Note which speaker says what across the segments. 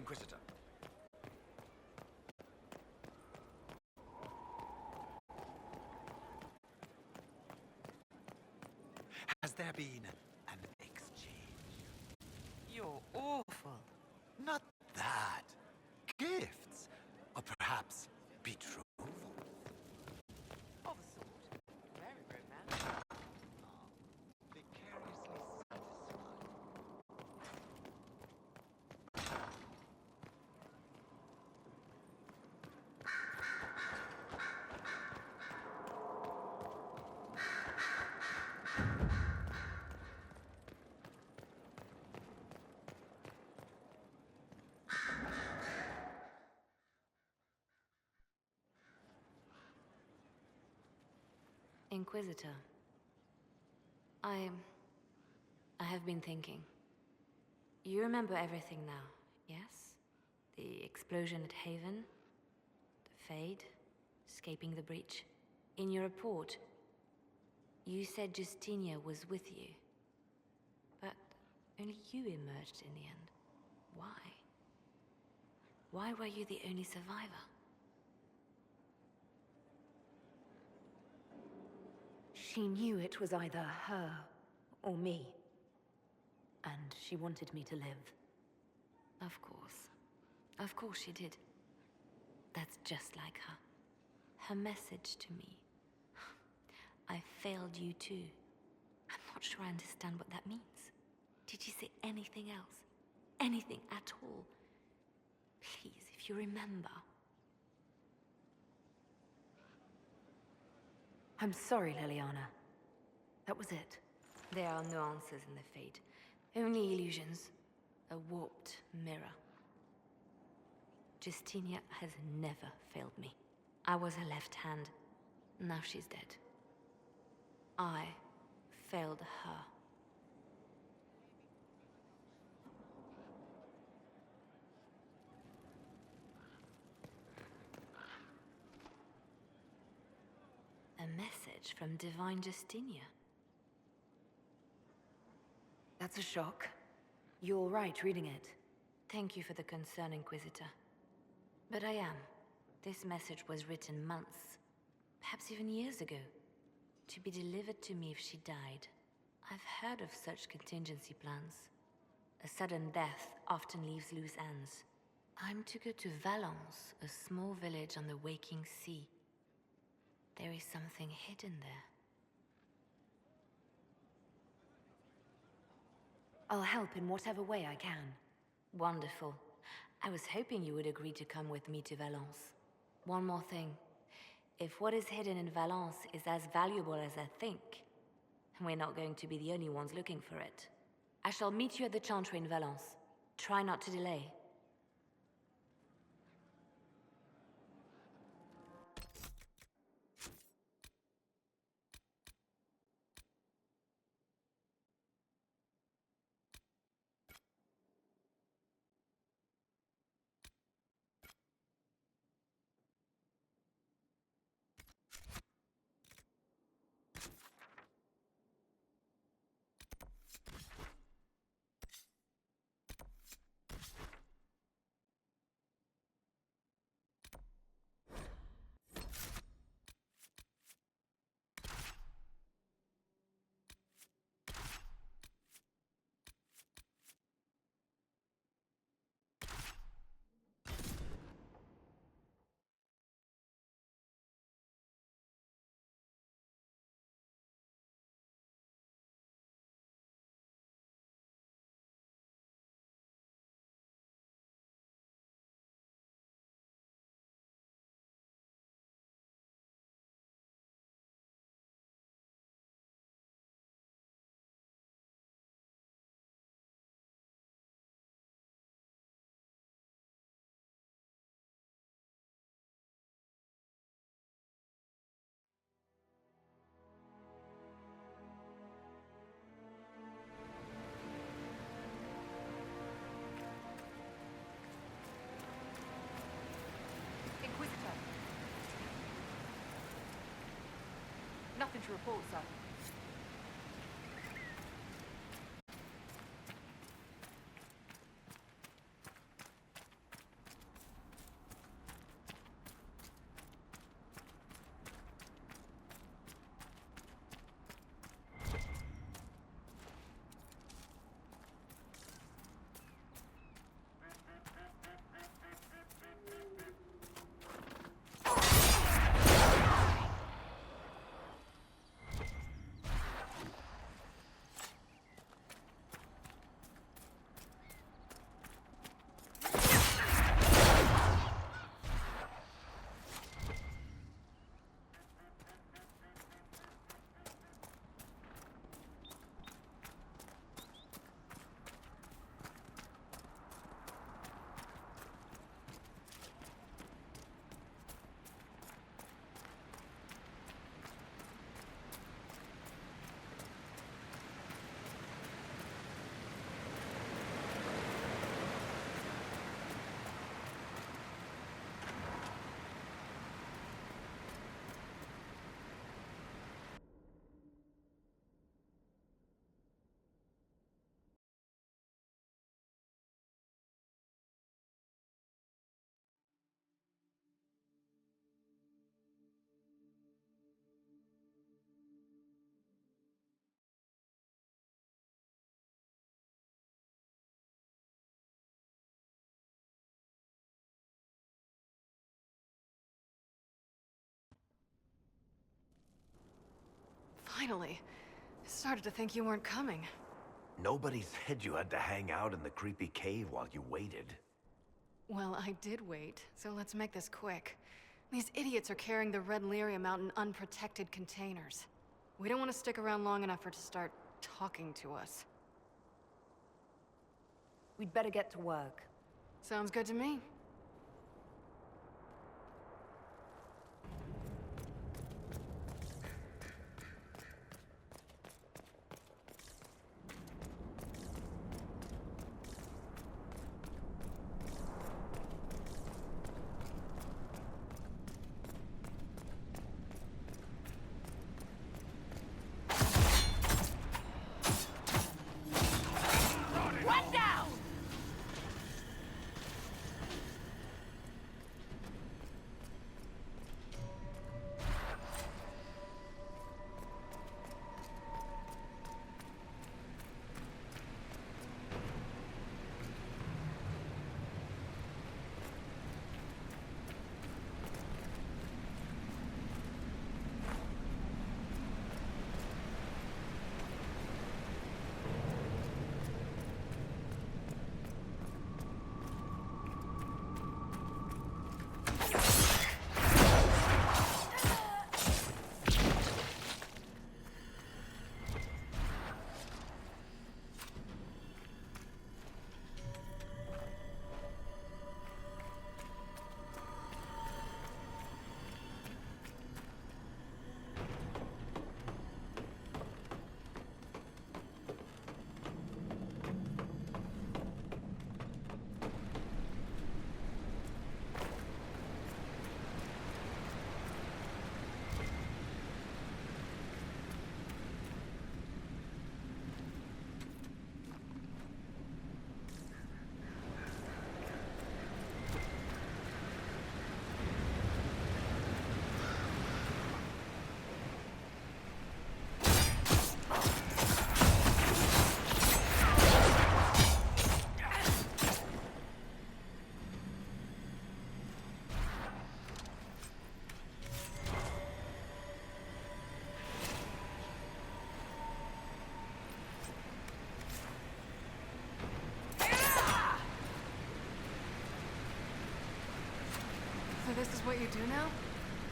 Speaker 1: Inquisitor. Has there been an exchange?
Speaker 2: You're awful.
Speaker 1: Not that. Gifts. Or perhaps betrothal.
Speaker 2: Of a sort. Very romantic.
Speaker 1: Vicariously satisfied.
Speaker 3: Inquisitor. I have been thinking. You remember everything now, yes? The explosion at Haven, the Fade, escaping the breach. In your report, you said Justinia was with you. But only you emerged in the end. Why? Why were you the only survivor?
Speaker 4: She knew it was either her or me. And she wanted me to live.
Speaker 3: Of course. Of course she did. That's just like her. Her message to me. I failed you too. I'm not sure I understand what that means. Did you say anything else? Anything at all? Please, if you remember.
Speaker 4: I'm sorry, Liliana. That was it.
Speaker 3: There are no answers in the Fate. Only illusions. A warped mirror. Justinia has never failed me. I was her left hand. Now she's dead. I failed her. A message from Divine Justinia.
Speaker 4: That's a shock. You're all right reading it.
Speaker 3: Thank you for the concern, Inquisitor. But I am. This message was written months, perhaps even years ago, to be delivered to me if she died. I've heard of such contingency plans. A sudden death often leaves loose ends. I'm to go to Valence, a small village on the waking sea. There is something hidden there.
Speaker 4: I'll help in whatever way I can.
Speaker 3: Wonderful. I was hoping you would agree to come with me to Valence. One more thing. If what is hidden in Valence is as valuable as I think, we're not going to be the only ones looking for it. I shall meet you at the Chantry in Valence. Try not to delay.
Speaker 4: Inquisitor. Nothing to report, sir.
Speaker 5: Finally. I started to think you weren't coming.
Speaker 6: Nobody said you had to hang out in the creepy cave while you waited.
Speaker 5: Well, I did wait, so let's make this quick. These idiots are carrying the Red Lyrium out in unprotected containers. We don't want to stick around long enough for it to start talking to us.
Speaker 4: We'd better get to work.
Speaker 5: Sounds good to me. So this is what you do now?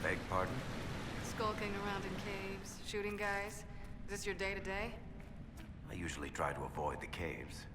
Speaker 6: Beg pardon?
Speaker 5: Skulking around in caves, shooting guys? Is this your day-to-day?
Speaker 6: I usually try to avoid the caves.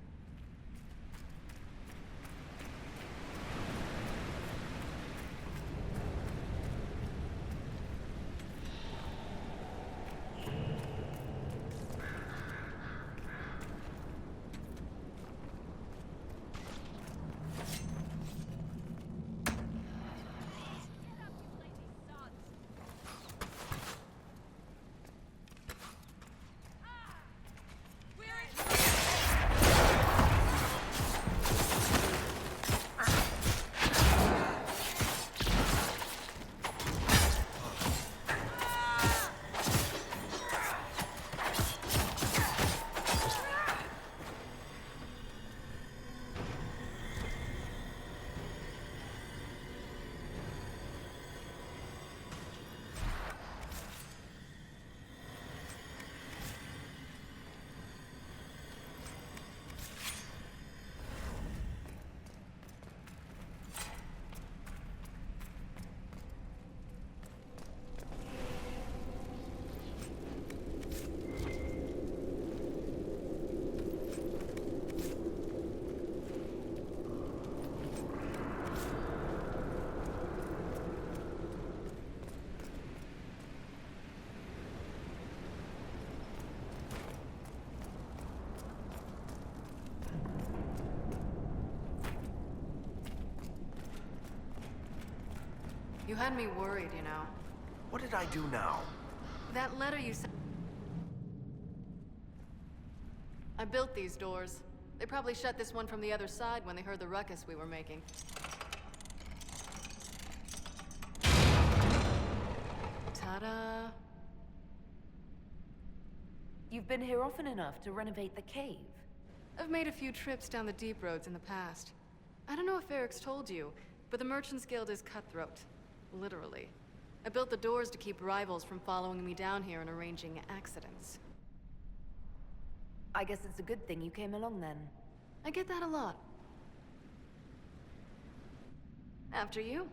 Speaker 5: You had me worried, you know.
Speaker 6: What did I do now?
Speaker 5: That letter you sent... I built these doors. They probably shut this one from the other side when they heard the ruckus we were making. Ta-da!
Speaker 4: You've been here often enough to renovate the cave.
Speaker 5: I've made a few trips down the deep roads in the past. I don't know if Eric's told you, but the Merchants Guild is cutthroat. Literally. I built the doors to keep rivals from following me down here and arranging accidents.
Speaker 4: I guess it's a good thing you came along then.
Speaker 5: I get that a lot. After you.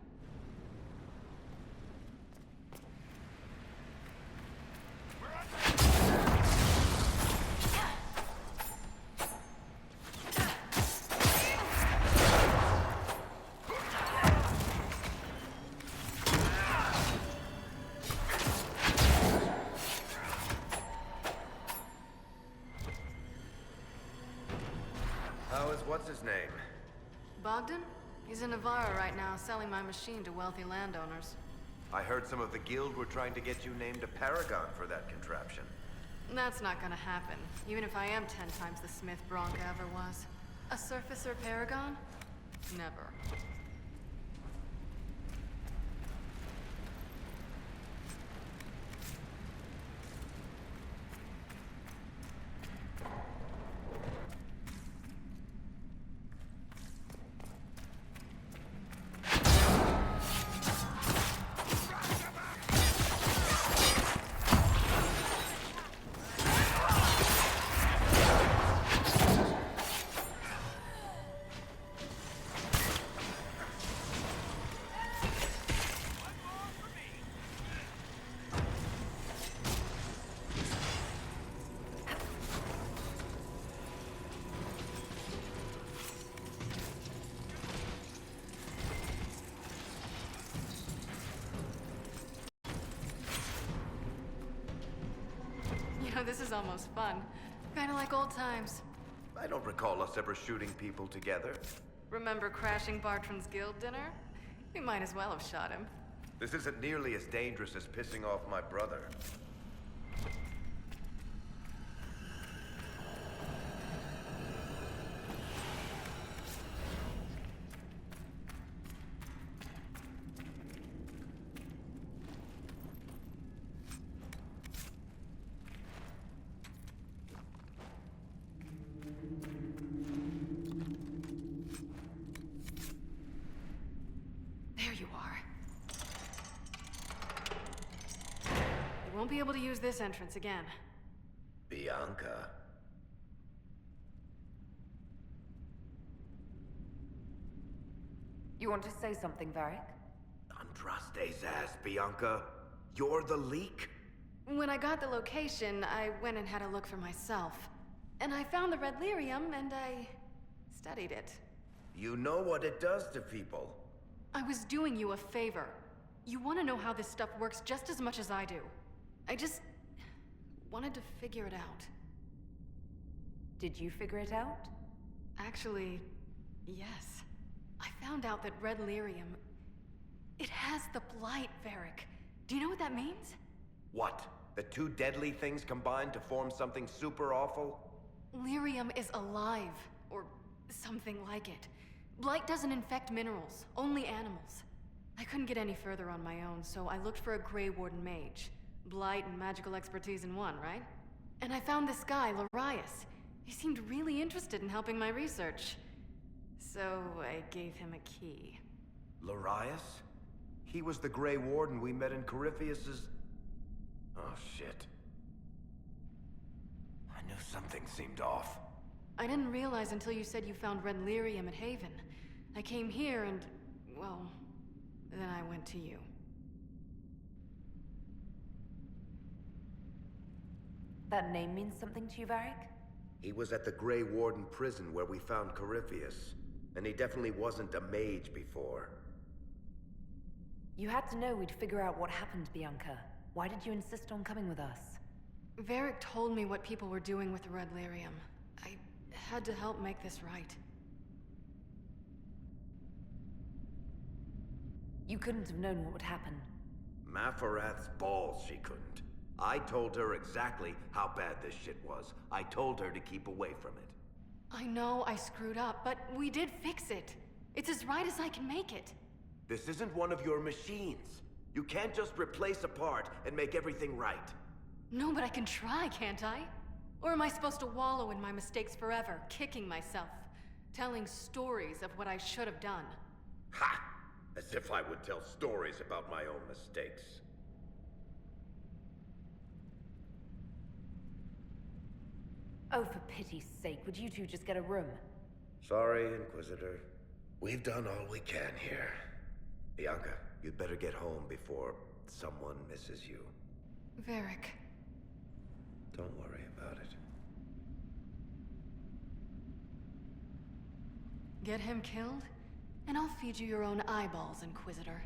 Speaker 6: What's his name?
Speaker 5: Bogdan? He's in Navarra right now, selling my machine to wealthy landowners.
Speaker 6: I heard some of the guild were trying to get you named a paragon for that contraption.
Speaker 5: That's not gonna happen, even if I am 10 times the Smith Bronca ever was. A surfacer paragon? Never. You know, this is almost fun. Kinda like old times.
Speaker 6: I don't recall us ever shooting people together.
Speaker 5: Remember crashing Bartram's guild dinner? We might as well have shot him.
Speaker 6: This isn't nearly as dangerous as pissing off my brother.
Speaker 5: There you are. You won't be able to use this entrance again.
Speaker 6: Bianca.
Speaker 4: You want to say something, Varric?
Speaker 6: Andraste's ass, Bianca. You're the leak?
Speaker 5: When I got the location, I went and had a look for myself. And I found the red lyrium, and I studied it.
Speaker 6: You know what it does to people.
Speaker 5: I was doing you a favor. You want to know how this stuff works just as much as I do. I just wanted to figure it out.
Speaker 4: Did you figure it out?
Speaker 5: Actually, yes. I found out that red lyrium, it has the blight, Varric. Do you know what that means?
Speaker 6: What? The two deadly things combined to form something super awful?
Speaker 5: Lyrium is alive, or something like it. Blight doesn't infect minerals, only animals. I couldn't get any further on my own, so I looked for a Grey Warden mage. Blight and magical expertise in one, right? And I found this guy, Larius. He seemed really interested in helping my research. So I gave him a key.
Speaker 6: Larius? He was the Grey Warden we met in Corypheus's... Oh, shit. I knew something seemed off.
Speaker 5: I didn't realize until you said you found red lyrium at Haven. I came here and, well, then I went to you.
Speaker 4: That name means something to you, Varric?
Speaker 6: He was at the Grey Warden prison where we found Corypheus. And he definitely wasn't a mage before.
Speaker 4: You had to know we'd figure out what happened, Bianca. Why did you insist on coming with us?
Speaker 5: Varric told me what people were doing with the red lyrium. I had to help make this right.
Speaker 4: You couldn't have known what would happen.
Speaker 6: Mafarath's balls, she couldn't. I told her exactly how bad this shit was. I told her to keep away from it.
Speaker 5: I know I screwed up, but we did fix it. It's as right as I can make it.
Speaker 6: This isn't one of your machines. You can't just replace a part and make everything right.
Speaker 5: No, but I can try, can't I? Or am I supposed to wallow in my mistakes forever, kicking myself, telling stories of what I should have done?
Speaker 6: Ha! As if I would tell stories about my own mistakes.
Speaker 4: Oh, for pity's sake, would you two just get a room?
Speaker 6: Sorry, Inquisitor. We've done all we can here. Bianca, you'd better get home before someone misses you.
Speaker 5: Varric.
Speaker 6: Don't worry about it.
Speaker 5: Get him killed, and I'll feed you your own eyeballs, Inquisitor.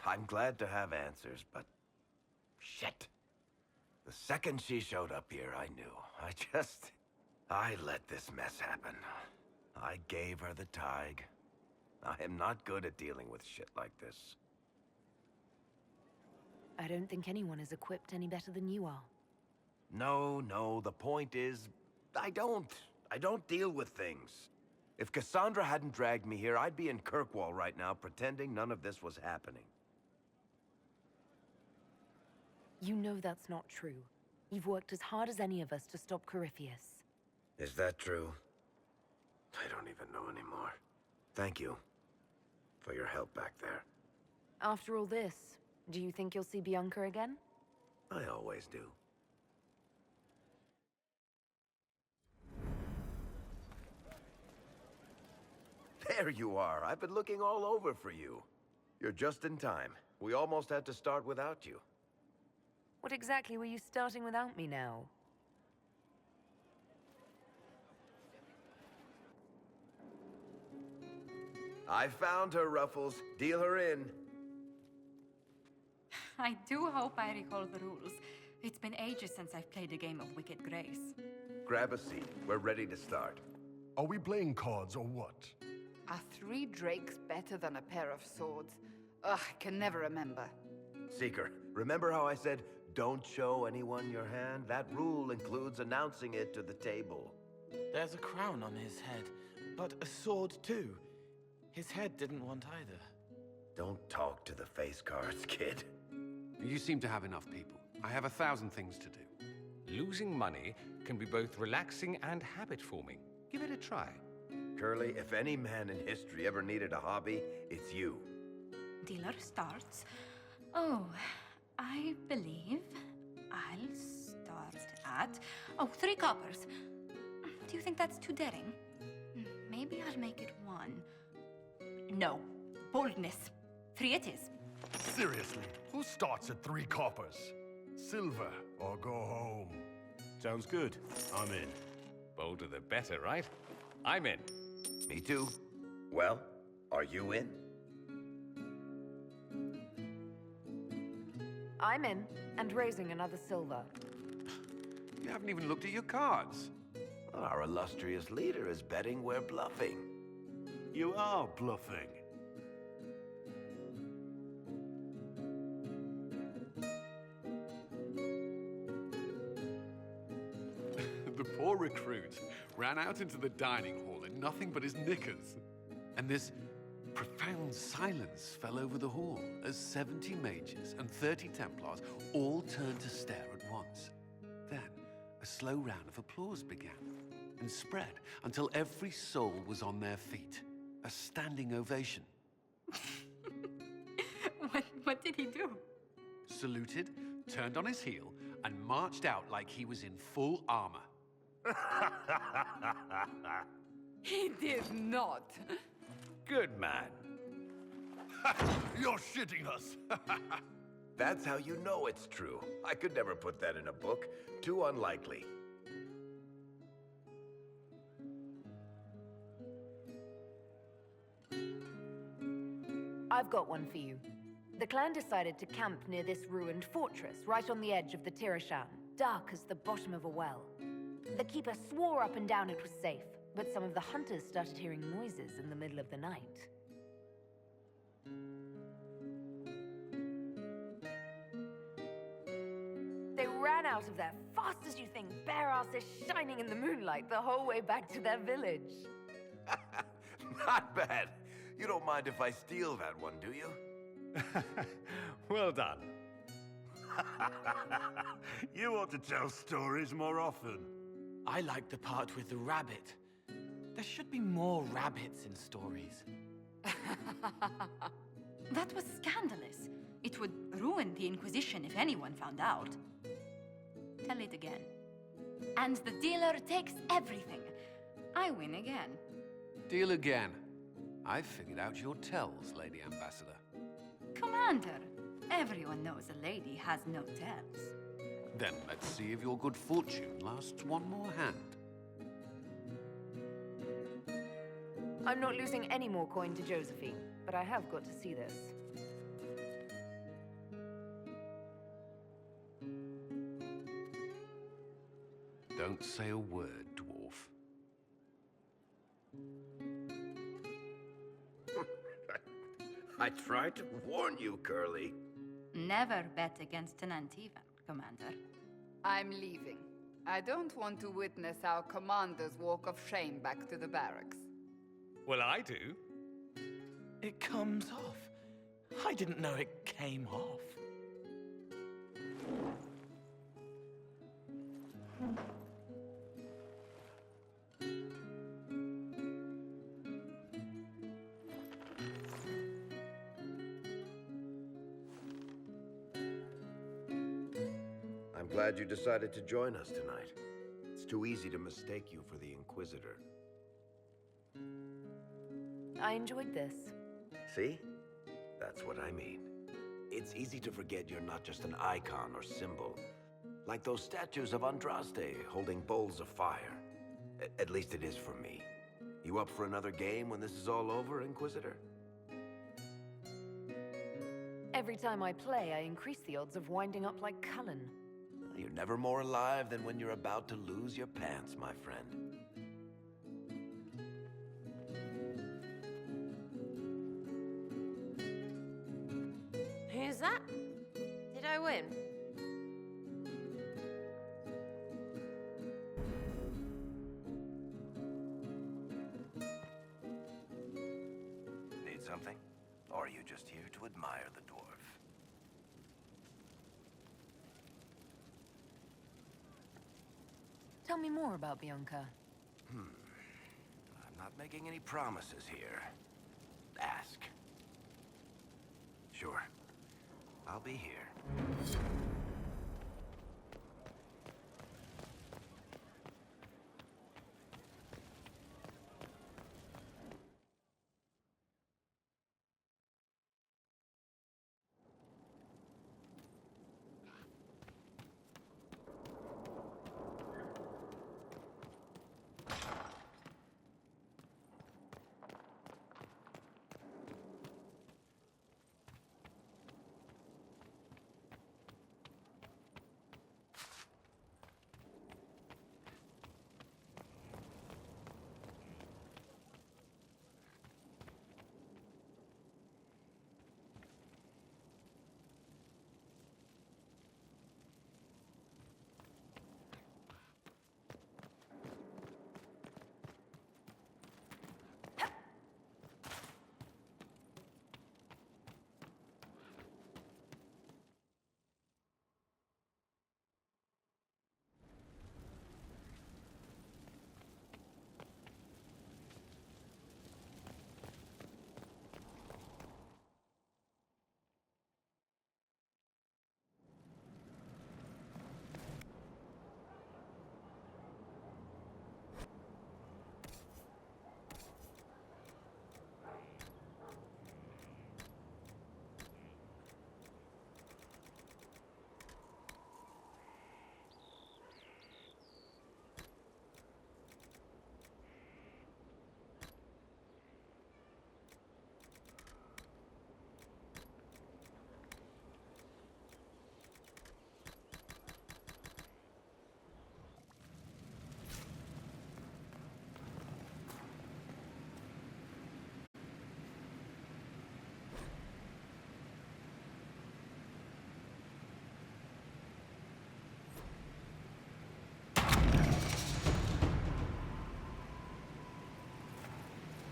Speaker 6: I'm glad to have answers, but... shit. The second she showed up here, I knew. I let this mess happen. I gave her the tag. I am not good at dealing with shit like this.
Speaker 4: I don't think anyone is equipped any better than you are.
Speaker 6: No, the point is, I don't deal with things. If Cassandra hadn't dragged me here, I'd be in Kirkwall right now pretending none of this was happening.
Speaker 4: You know that's not true. You've worked as hard as any of us to stop Corypheus.
Speaker 6: Is that true? I don't even know anymore. Thank you for your help back there.
Speaker 4: After all this, do you think you'll see Bianca again?
Speaker 6: I always do. There you are. I've been looking all over for you. You're just in time. We almost had to start without you.
Speaker 4: What exactly were you starting without me now?
Speaker 6: I found her, Ruffles. Deal her in.
Speaker 7: I do hope I recall the rules. It's been ages since I've played a game of Wicked Grace.
Speaker 6: Grab a seat. We're ready to start.
Speaker 8: Are we playing cards or what?
Speaker 9: Are 3 drakes better than a pair of swords? Ugh, I can never remember.
Speaker 6: Seeker, remember how I said, don't show anyone your hand? That rule includes announcing it to the table.
Speaker 10: There's a crown on his head, but a sword too. His head didn't want either.
Speaker 6: Don't talk to the face cards, kid.
Speaker 11: You seem to have enough people. I have 1,000 things to do. Losing money can be both relaxing and habit-forming. Give it a try.
Speaker 6: Curly, if any man in history ever needed a hobby, it's you.
Speaker 7: Dealer starts. Oh, I believe I'll start at... Oh, 3 coppers. Do you think that's too daring? Maybe I'll make it 1. No. Boldness. 3 it is.
Speaker 8: Seriously, who starts at 3 coppers? Silver or go home?
Speaker 11: Sounds good. I'm in. Bolder the better, right? I'm in.
Speaker 6: Me too. Well, are you in?
Speaker 4: I'm in, and raising another silver.
Speaker 11: You haven't even looked at your cards.
Speaker 6: Our illustrious leader is betting we're bluffing.
Speaker 8: You are bluffing.
Speaker 11: The poor recruit ran out into the dining hall in nothing but his knickers. And this profound silence fell over the hall as 70 mages and 30 Templars all turned to stare at once. Then a slow round of applause began and spread until every soul was on their feet. A standing ovation.
Speaker 7: What did he do?
Speaker 11: Saluted, turned on his heel, and marched out like he was in full armor.
Speaker 9: He did not.
Speaker 6: Good man.
Speaker 8: You're shitting us.
Speaker 6: That's how you know it's true. I could never put that in a book. Too unlikely.
Speaker 4: I've got one for you. The clan decided to camp near this ruined fortress, right on the edge of the Tirashan, dark as the bottom of a well. The keeper swore up and down it was safe, but some of the hunters started hearing noises in the middle of the night. They ran out of there fast as you think, bare asses shining in the moonlight the whole way back to their village.
Speaker 6: Not bad. You don't mind if I steal that one, do you?
Speaker 8: Well done. You ought to tell stories more often.
Speaker 10: I like the part with the rabbit. There should be more rabbits in stories.
Speaker 7: That was scandalous. It would ruin the Inquisition if anyone found out. Tell it again. And the dealer takes everything. I win again.
Speaker 11: Deal again. I've figured out your tells, Lady Ambassador.
Speaker 7: Commander, everyone knows a lady has no tells.
Speaker 11: Then let's see if your good fortune lasts one more hand.
Speaker 4: I'm not losing any more coin to Josephine, but I have got to see this.
Speaker 11: Don't say a word, dwarf.
Speaker 6: I tried to warn you, Curly.
Speaker 7: Never bet against an Antivan, Commander.
Speaker 9: I'm leaving. I don't want to witness our commander's walk of shame back to the barracks.
Speaker 11: Well, I do.
Speaker 10: It comes off. I didn't know it came off.
Speaker 6: I'm glad you decided to join us tonight. It's too easy to mistake you for the Inquisitor.
Speaker 4: I enjoyed this.
Speaker 6: See? That's what I mean. It's easy to forget you're not just an icon or symbol. Like those statues of Andraste holding bowls of fire. At least it is for me. You up for another game when this is all over, Inquisitor?
Speaker 4: Every time I play, I increase the odds of winding up like Cullen.
Speaker 6: You're never more alive than when you're about to lose your pants, my friend.
Speaker 12: Who's that? Did I win?
Speaker 6: Need something? Or are you just here to admire the dwarf?
Speaker 4: Tell me more about Bianca.
Speaker 6: I'm not making any promises here. Ask. Sure. I'll be here.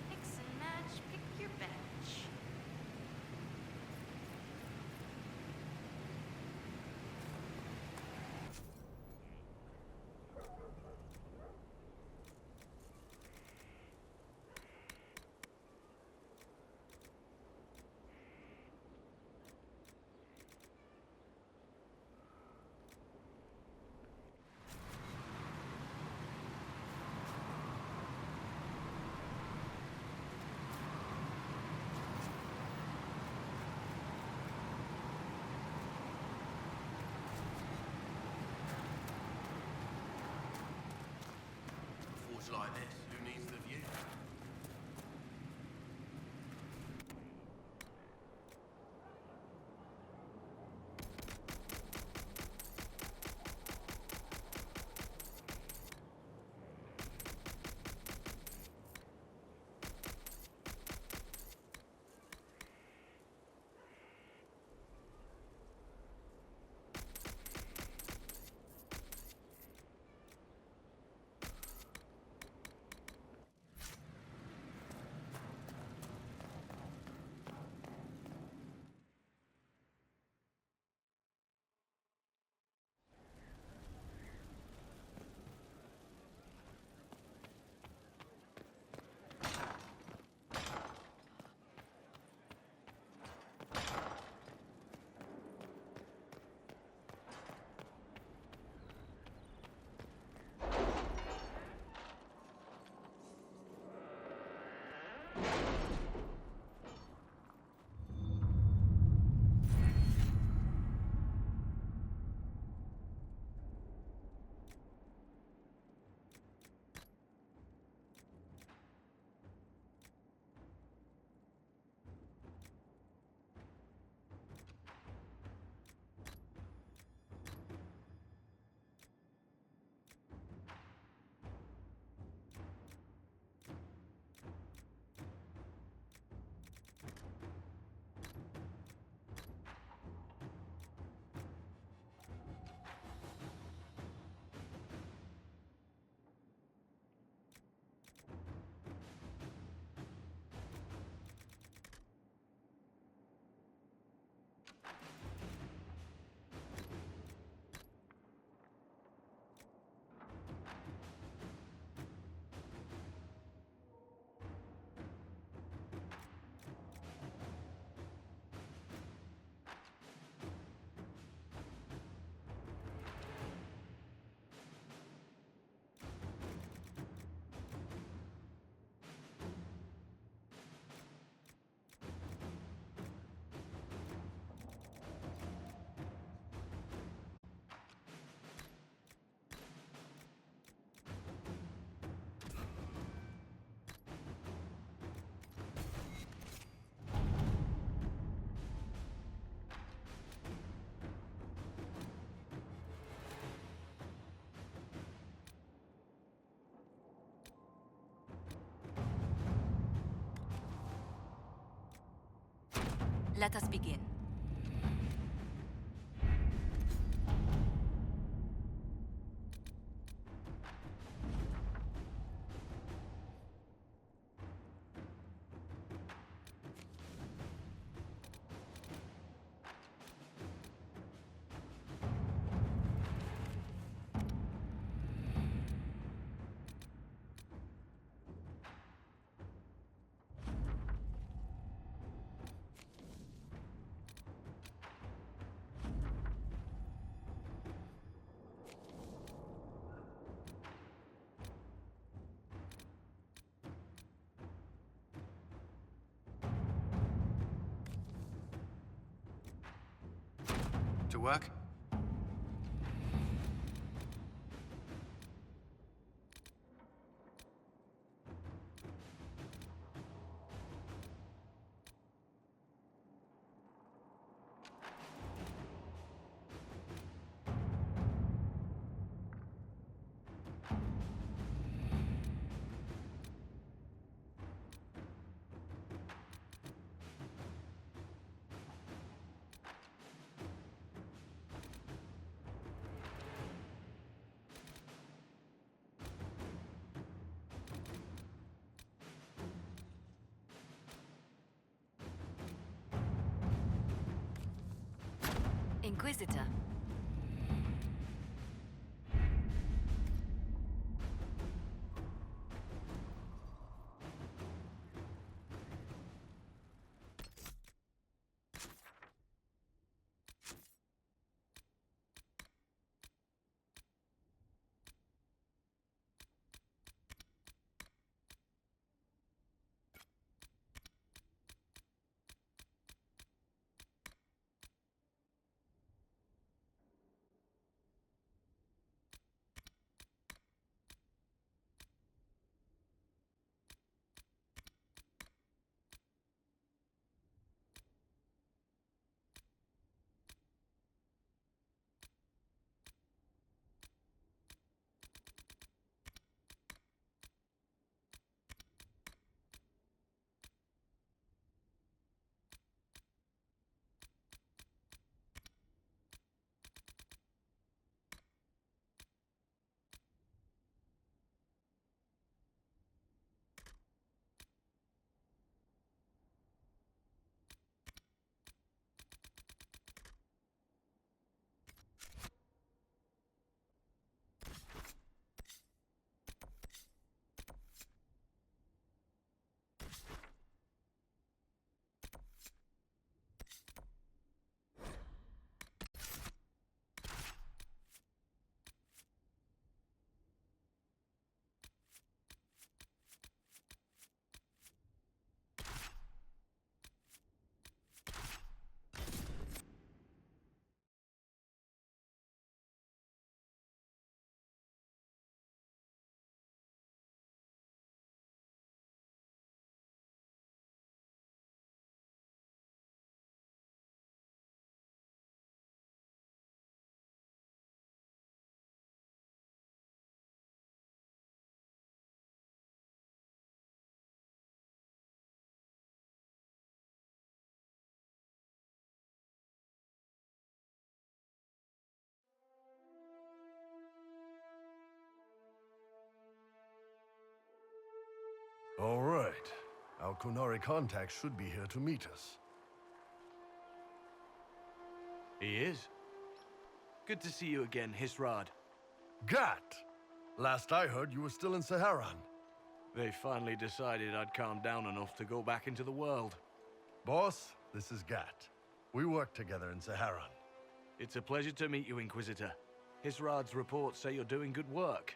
Speaker 7: Mix and match, pick your batch.
Speaker 6: Forge like this, who needs the view?
Speaker 7: Let us begin.
Speaker 11: To work?
Speaker 3: Inquisitor.
Speaker 8: All right. Our Kunari contact should be here to meet us.
Speaker 13: He is. Good to see you again, Hisrad.
Speaker 8: Gat! Last I heard, you were still in Saharan.
Speaker 13: They finally decided I'd calmed down enough to go back into the world.
Speaker 8: Boss, this is Gat. We work together in Saharan.
Speaker 13: It's a pleasure to meet you, Inquisitor. Hisrad's reports say you're doing good work.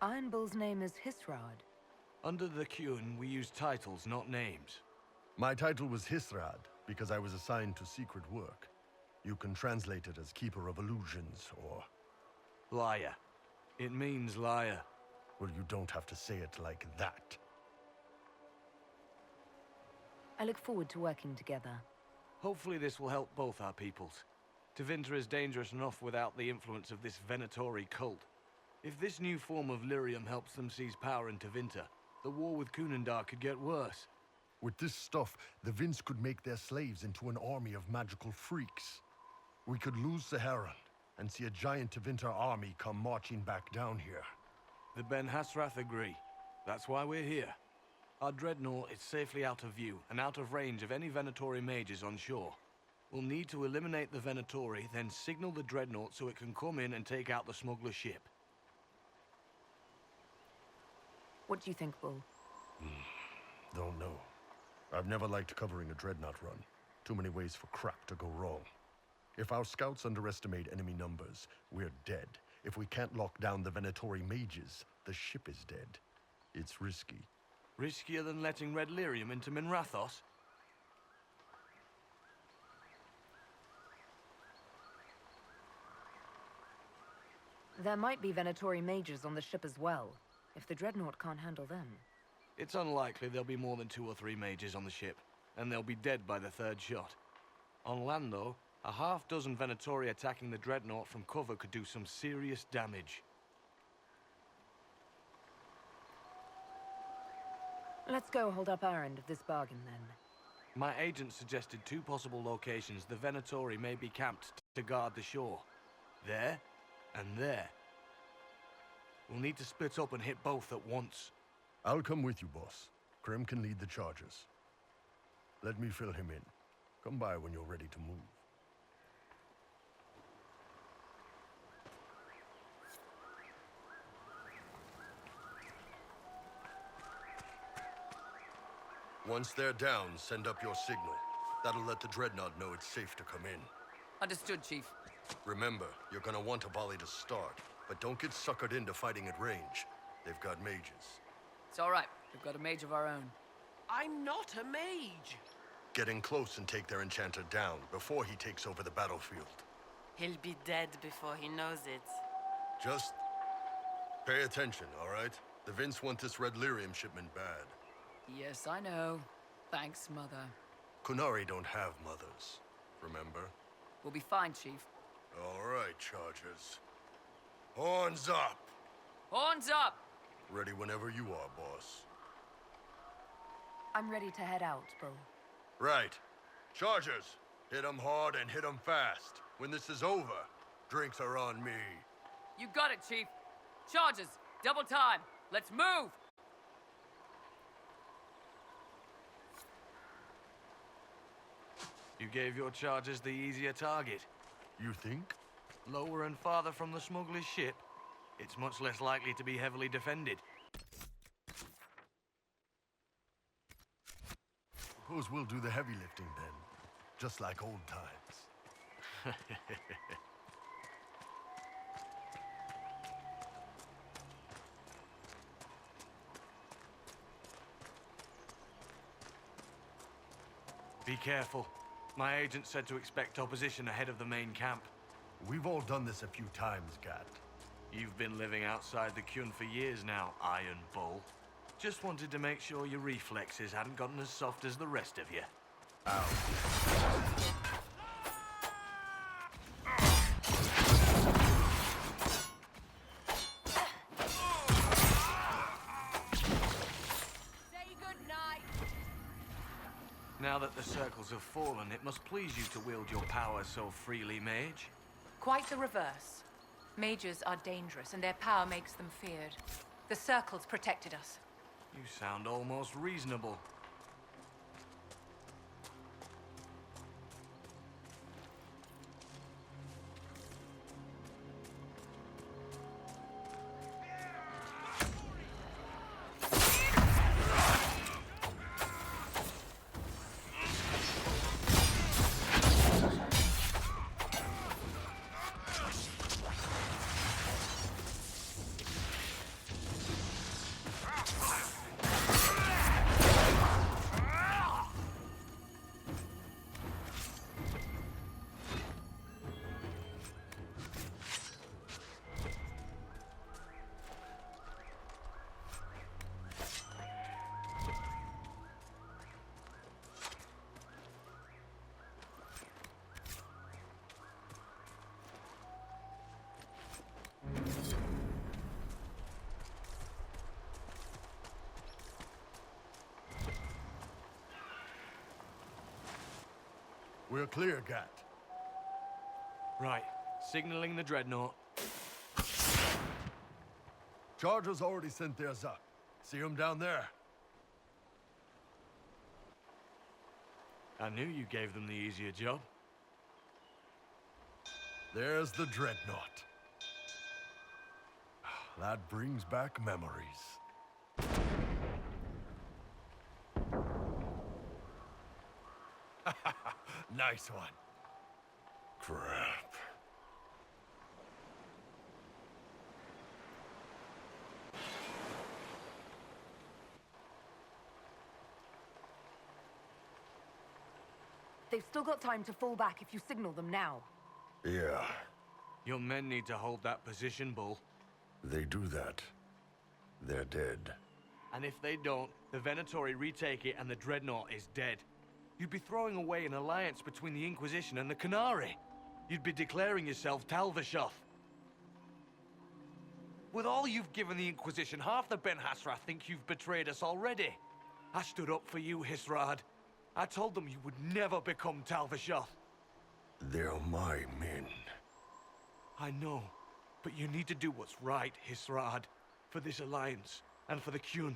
Speaker 4: Iron Bull's name is Hisrad.
Speaker 13: Under the Qun, we use titles, not names.
Speaker 8: My title was Hisrad, because I was assigned to secret work. You can translate it as Keeper of Illusions, or...
Speaker 13: Liar. It means liar.
Speaker 8: Well, you don't have to say it like that.
Speaker 4: I look forward to working together.
Speaker 13: Hopefully this will help both our peoples. Tevinter is dangerous enough without the influence of this Venatori cult. If this new form of lyrium helps them seize power in Tevinter, the war with Kunandar could get worse.
Speaker 8: With this stuff, the Vince could make their slaves into an army of magical freaks. We could lose Saharan and see a giant Tevinter army come marching back down here.
Speaker 13: The Ben Hasrath agree. That's why we're here. Our dreadnought is safely out of view and out of range of any Venatori mages on shore. We'll need to eliminate the Venatori, then signal the dreadnought so it can come in and take out the smuggler ship.
Speaker 4: What do you think, Bull?
Speaker 8: Don't know. I've never liked covering a dreadnought run. Too many ways for crap to go wrong. If our scouts underestimate enemy numbers, we're dead. If we can't lock down the Venatori mages, the ship is dead. It's risky.
Speaker 13: Riskier than letting Red Lyrium into Minrathos?
Speaker 4: There might be Venatori mages on the ship as well, if the dreadnought can't handle them.
Speaker 13: It's unlikely there'll be more than 2 or 3 mages on the ship, and they'll be dead by the 3rd shot. On land, though, a half-dozen Venatori attacking the dreadnought from cover could do some serious damage.
Speaker 4: Let's go hold up our end of this bargain, then.
Speaker 13: My agent suggested 2 possible locations the Venatori may be camped to guard the shore. There, and there. We'll need to split up and hit both at once.
Speaker 8: I'll come with you, boss. Krem can lead the charges. Let me fill him in. Come by when you're ready to move. Once they're down, send up your signal. That'll let the dreadnought know it's safe to come in.
Speaker 2: Understood, Chief.
Speaker 8: Remember, you're gonna want a volley to start, but don't get suckered into fighting at range. They've got mages.
Speaker 2: It's all right. We've got a mage of our own.
Speaker 12: I'm not a mage.
Speaker 8: Get in close and take their enchanter down before he takes over the battlefield.
Speaker 12: He'll be dead before he knows it.
Speaker 8: Just pay attention, all right? The Vince want this Red Lyrium shipment bad.
Speaker 2: Yes, I know. Thanks, Mother.
Speaker 8: Kunari don't have mothers, remember?
Speaker 2: We'll be fine, Chief.
Speaker 8: All right, Chargers. Horns up!
Speaker 2: Horns up!
Speaker 8: Ready whenever you are, boss.
Speaker 4: I'm ready to head out, Bull.
Speaker 8: Right. Chargers, hit 'em hard and hit 'em fast. When this is over, drinks are on me.
Speaker 2: You got it, Chief. Charges, double time. Let's move!
Speaker 13: You gave your charges the easier target.
Speaker 8: You think?
Speaker 13: Lower and farther from the smuggler's ship, it's much less likely to be heavily defended.
Speaker 8: Suppose we'll do the heavy lifting then. Just like old times.
Speaker 13: Be careful. My agent said to expect opposition ahead of the main camp.
Speaker 8: We've all done this a few times, Gat.
Speaker 13: You've been living outside the Kyun for years now, Iron Bull. Just wanted to make sure your reflexes hadn't gotten as soft as the rest of you.
Speaker 2: Say goodnight!
Speaker 13: Now that the circles have fallen, it must please you to wield your power so freely, mage.
Speaker 14: Quite the reverse. Mages are dangerous, and their power makes them feared. The circles protected us.
Speaker 13: You sound almost reasonable.
Speaker 8: We're clear, Gat.
Speaker 13: Right. Signaling the dreadnought.
Speaker 8: Chargers already sent theirs up. See them down there?
Speaker 13: I knew you gave them the easier job.
Speaker 8: There's the dreadnought. That brings back memories. Nice one. Crap.
Speaker 4: They've still got time to fall back if you signal them now.
Speaker 8: Yeah,
Speaker 13: Your men need to hold that position, Bull.
Speaker 8: they do that. They're dead.
Speaker 13: And if they don't, the Venatori retake it and the dreadnought is dead. You'd be throwing away an alliance between the Inquisition and the Canary. You'd be declaring yourself Talvishoth. With all you've given the Inquisition, half the Ben Hasrath think you've betrayed us already. I stood up for you, Hisrad. I told them you would never become Talvishoth.
Speaker 8: They're my men.
Speaker 13: I know, but you need to do what's right, Hisrad. For this alliance, and for the Qun.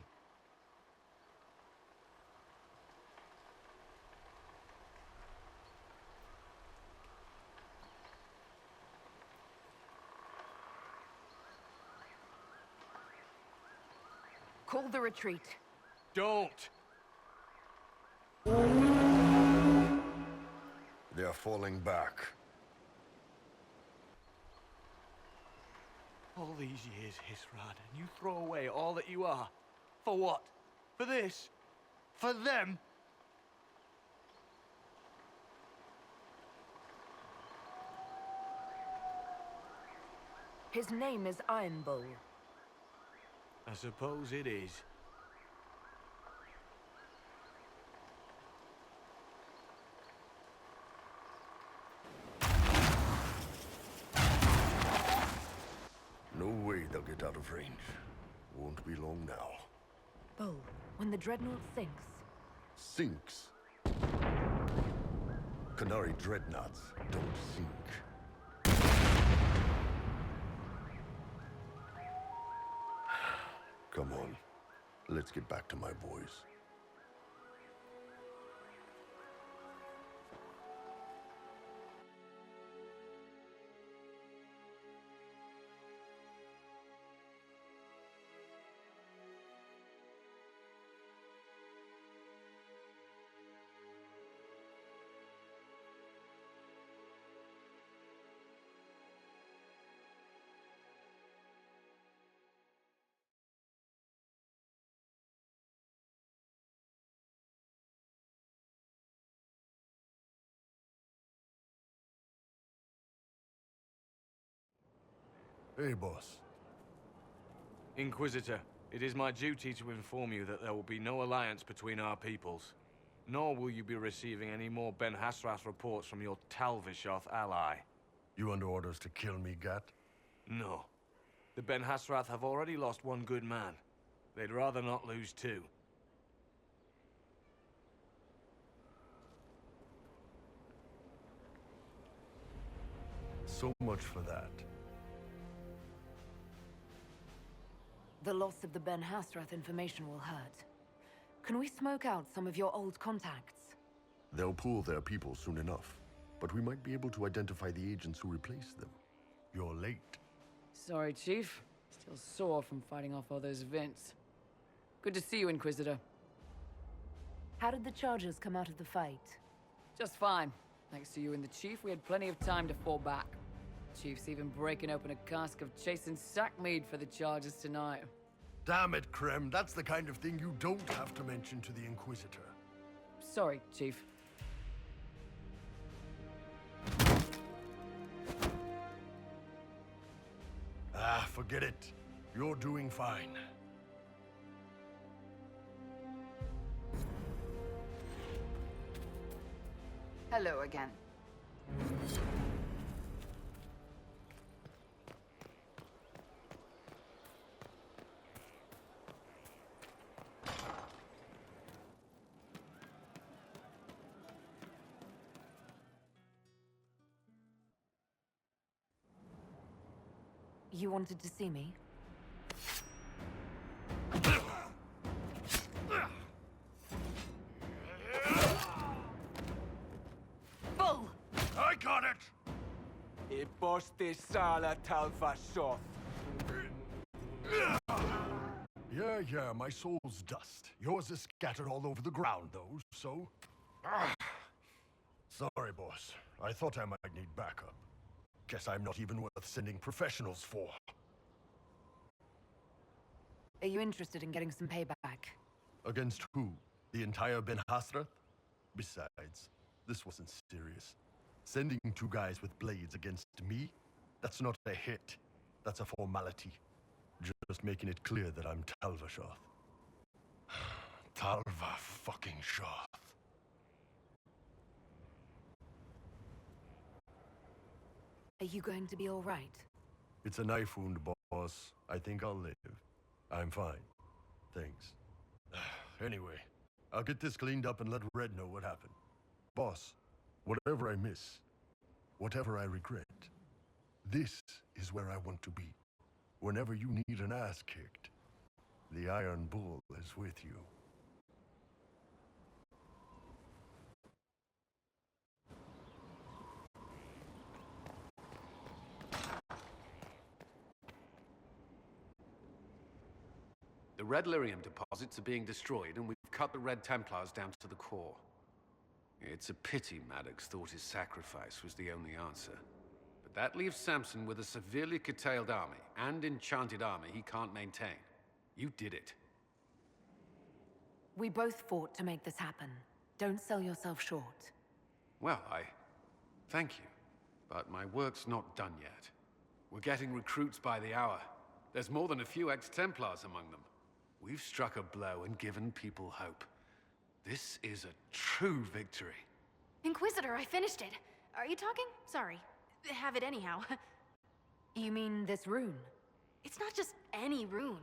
Speaker 4: Call the retreat.
Speaker 13: Don't!
Speaker 8: They're falling back.
Speaker 13: All these years, Hisrad, and you throw away all that you are. For what? For this? For them?
Speaker 4: His name is Iron Bull.
Speaker 13: I suppose it is.
Speaker 8: No way they'll get out of range. Won't be long now.
Speaker 4: Bull, when the dreadnought sinks,
Speaker 8: Sinks. Canary dreadnoughts don't sink. Come on. Let's get back to my boys. Hey, boss.
Speaker 13: Inquisitor, it is my duty to inform you that there will be no alliance between our peoples. Nor will you be receiving any more Ben Hasrath reports from your Talvishoth ally.
Speaker 8: You under orders to kill me, Gat?
Speaker 13: No. The Ben Hasrath have already lost one good man. They'd rather not lose two.
Speaker 8: So much for that.
Speaker 4: the loss of the Ben Hasrath information will hurt. Can we smoke out some of your old contacts?
Speaker 8: They'll pool their people soon enough, but we might be able to identify the agents who replaced them. You're late.
Speaker 2: Sorry, Chief. Still sore from fighting off all those events. Good to see you, Inquisitor.
Speaker 4: How did the Chargers come out of the fight?
Speaker 2: Just fine. Thanks to you and the Chief, we had plenty of time to fall back. Chief's even breaking open a cask of chasing sackmead for the Chargers tonight.
Speaker 8: Damn it, Krem. That's the kind of thing you don't have to mention to the Inquisitor.
Speaker 2: Sorry, Chief.
Speaker 8: Ah, forget it. You're doing fine.
Speaker 9: Hello again.
Speaker 4: You wanted to see me?
Speaker 2: Bull!
Speaker 6: I got it!
Speaker 15: E posti sala talva soth.
Speaker 8: Yeah, my soul's dust. Yours is scattered all over the ground, though, so... Sorry, boss. I thought I might need backup. Guess I'm not even worth sending professionals for.
Speaker 4: Are you interested in getting some payback?
Speaker 8: Against who? The entire Ben Hasrath? Besides, this wasn't serious. Sending 2 guys with blades against me? That's not a hit. That's a formality. Just making it clear that I'm Talva Shoth. Talva fucking Shoth.
Speaker 4: Are you going to be all right?
Speaker 8: It's a knife wound, boss. I think I'll live. I'm fine. Thanks. Anyway, I'll get this cleaned up and let Red know what happened. Boss, whatever I miss, whatever I regret, this is where I want to be. Whenever you need an ass kicked, the Iron Bull is with you.
Speaker 11: The Red Lyrium deposits are being destroyed, and we've cut the Red Templars down to the core. It's a pity Maddox thought his sacrifice was the only answer. But that leaves Samson with a severely curtailed army, and enchanted armor he can't maintain. You did it.
Speaker 4: We both fought to make this happen. Don't sell yourself short.
Speaker 11: Well, thank you. But my work's not done yet. We're getting recruits by the hour. There's more than a few ex-Templars among them. We've struck a blow and given people hope. This is a true victory.
Speaker 5: Inquisitor, I finished it. Are you talking? Sorry. Have it anyhow.
Speaker 4: You mean this rune?
Speaker 5: It's not just any rune.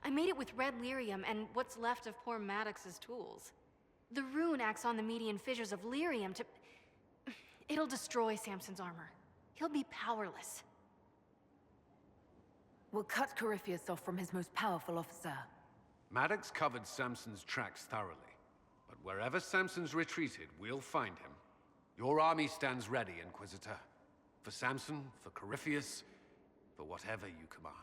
Speaker 5: I made it with red lyrium and what's left of poor Maddox's tools. The rune acts on the median fissures of lyrium to... It'll destroy Samson's armor. He'll be powerless.
Speaker 4: We'll cut Corypheus off from his most powerful officer.
Speaker 11: Maddox covered Samson's tracks thoroughly. But wherever Samson's retreated, we'll find him. Your army stands ready, Inquisitor. For Samson, for Corypheus, for whatever you command.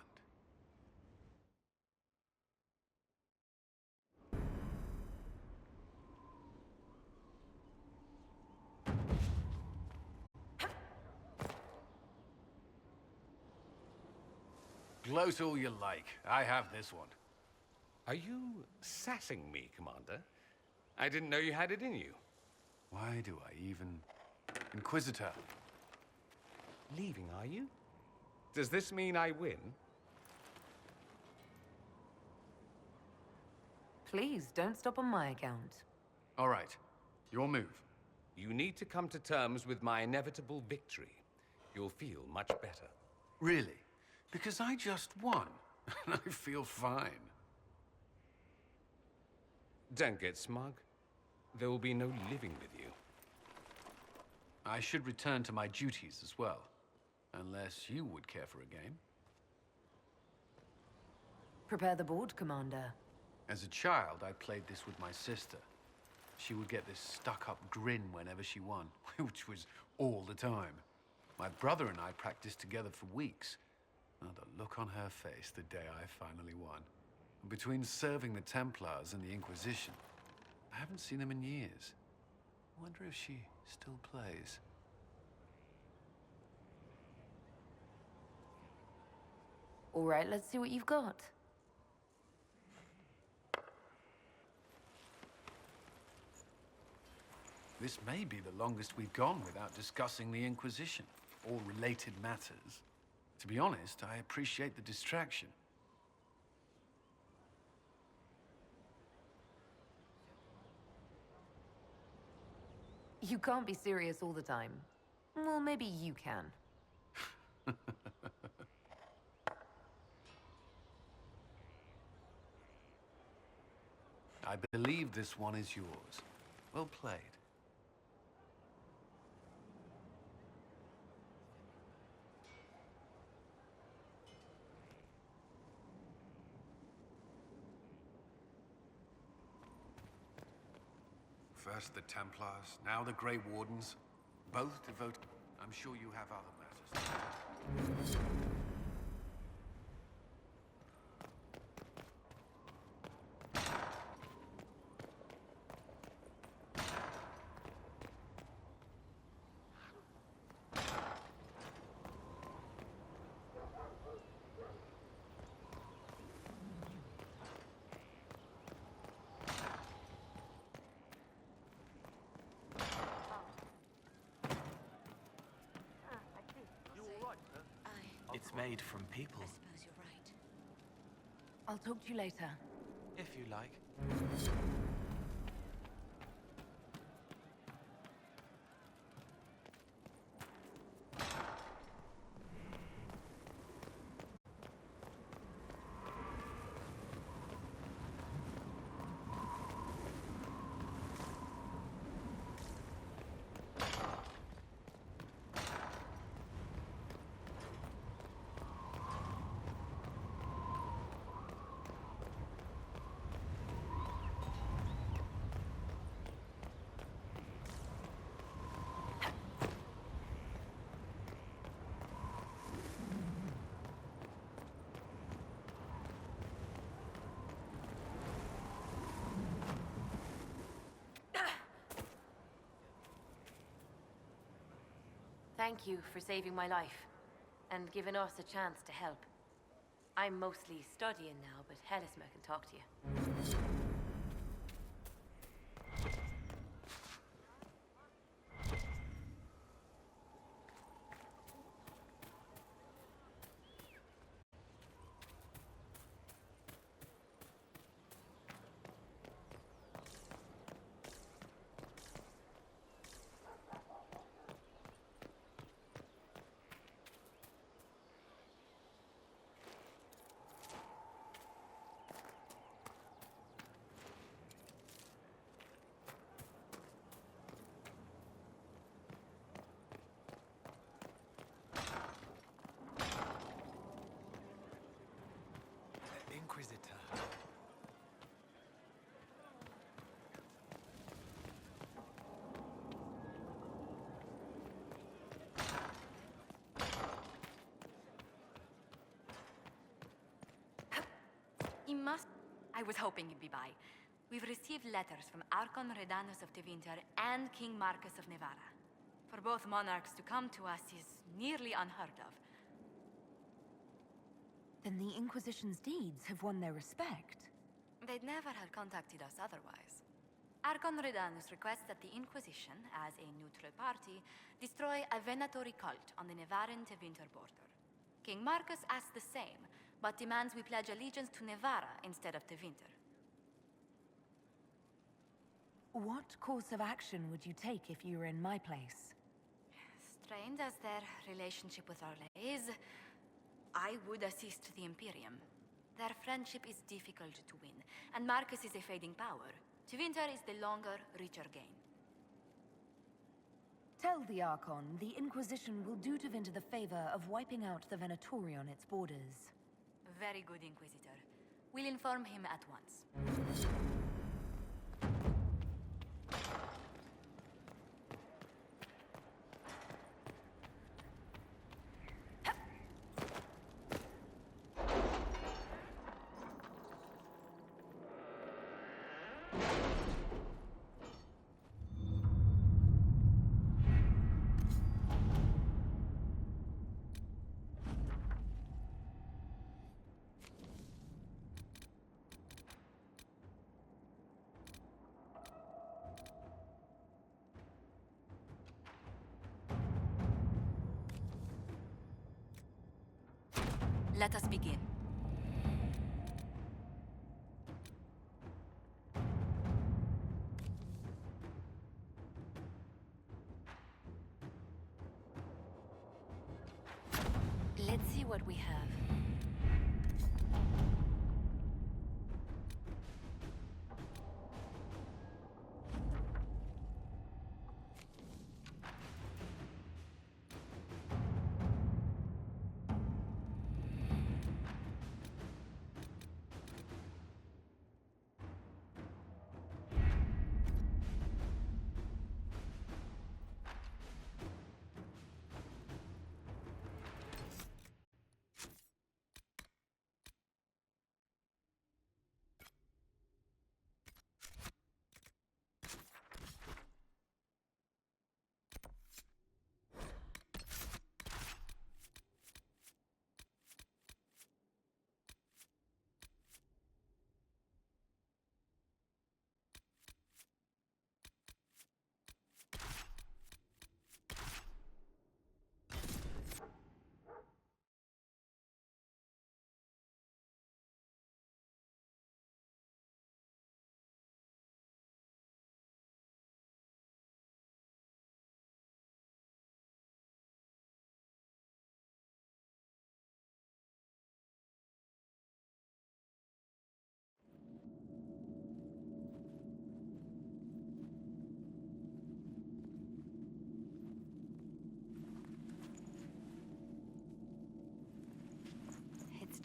Speaker 11: Gloat all you like. I have this one.
Speaker 16: Are you sassing me, Commander? I didn't know you had it in you.
Speaker 11: Why do I even... Inquisitor.
Speaker 16: Leaving, are you? Does this mean I win?
Speaker 4: Please, don't stop on my account.
Speaker 11: All right. Your move.
Speaker 16: You need to come to terms with my inevitable victory. You'll feel much better.
Speaker 11: Really? Because I just won. And I feel fine.
Speaker 16: Don't get smug. There will be no living with you.
Speaker 11: I should return to my duties as well. Unless you would care for a game.
Speaker 4: Prepare the board, Commander.
Speaker 11: As a child, I played this with my sister. She would get this stuck-up grin whenever she won, which was all the time. My brother and I practiced together for weeks. Oh, the look on her face the day I finally won. Between serving the Templars and the Inquisition, I haven't seen them in years. I wonder if she still plays.
Speaker 4: All right, let's see what you've got.
Speaker 11: This may be the longest we've gone without discussing the Inquisition, or related matters. To be honest, I appreciate the distraction.
Speaker 4: You can't be serious all the time. Well, maybe you can.
Speaker 11: I believe this one is yours. Well played. First the Templars, now the Grey Wardens. Both devoted. I'm sure you have other matters.
Speaker 10: It's made from people.
Speaker 3: I suppose you're right.
Speaker 4: I'll talk to you later.
Speaker 10: If you like.
Speaker 3: Thank you for saving my life, and giving us a chance to help. I'm mostly studying now, but Hellisma can talk to you.
Speaker 1: Inquisitor.
Speaker 7: He must... I was hoping you'd be by. We've received letters from Archon Redanus of Tevinter and King Marcus of Nevada. For both monarchs to come to us is nearly unheard of.
Speaker 4: Then the Inquisition's deeds have won their respect.
Speaker 7: They'd never have contacted us otherwise. Archon Redanus requests that the Inquisition, as a neutral party, destroy a venatory cult on the Nevaran-Tevinter border. King Marcus asks the same, but demands we pledge allegiance to Nevara instead of Tevinter.
Speaker 4: What course of action would you take if you were in my place?
Speaker 7: Strained as their relationship with Orlais is, I would assist the Imperium. Their friendship is difficult to win, and Marcus is a fading power. Tevinter is the longer, richer gain.
Speaker 4: Tell the Archon the Inquisition will do Tevinter the favor of wiping out the Venatori on its borders.
Speaker 7: Very good, Inquisitor. We'll inform him at once. Let us begin.
Speaker 3: Let's see what we have.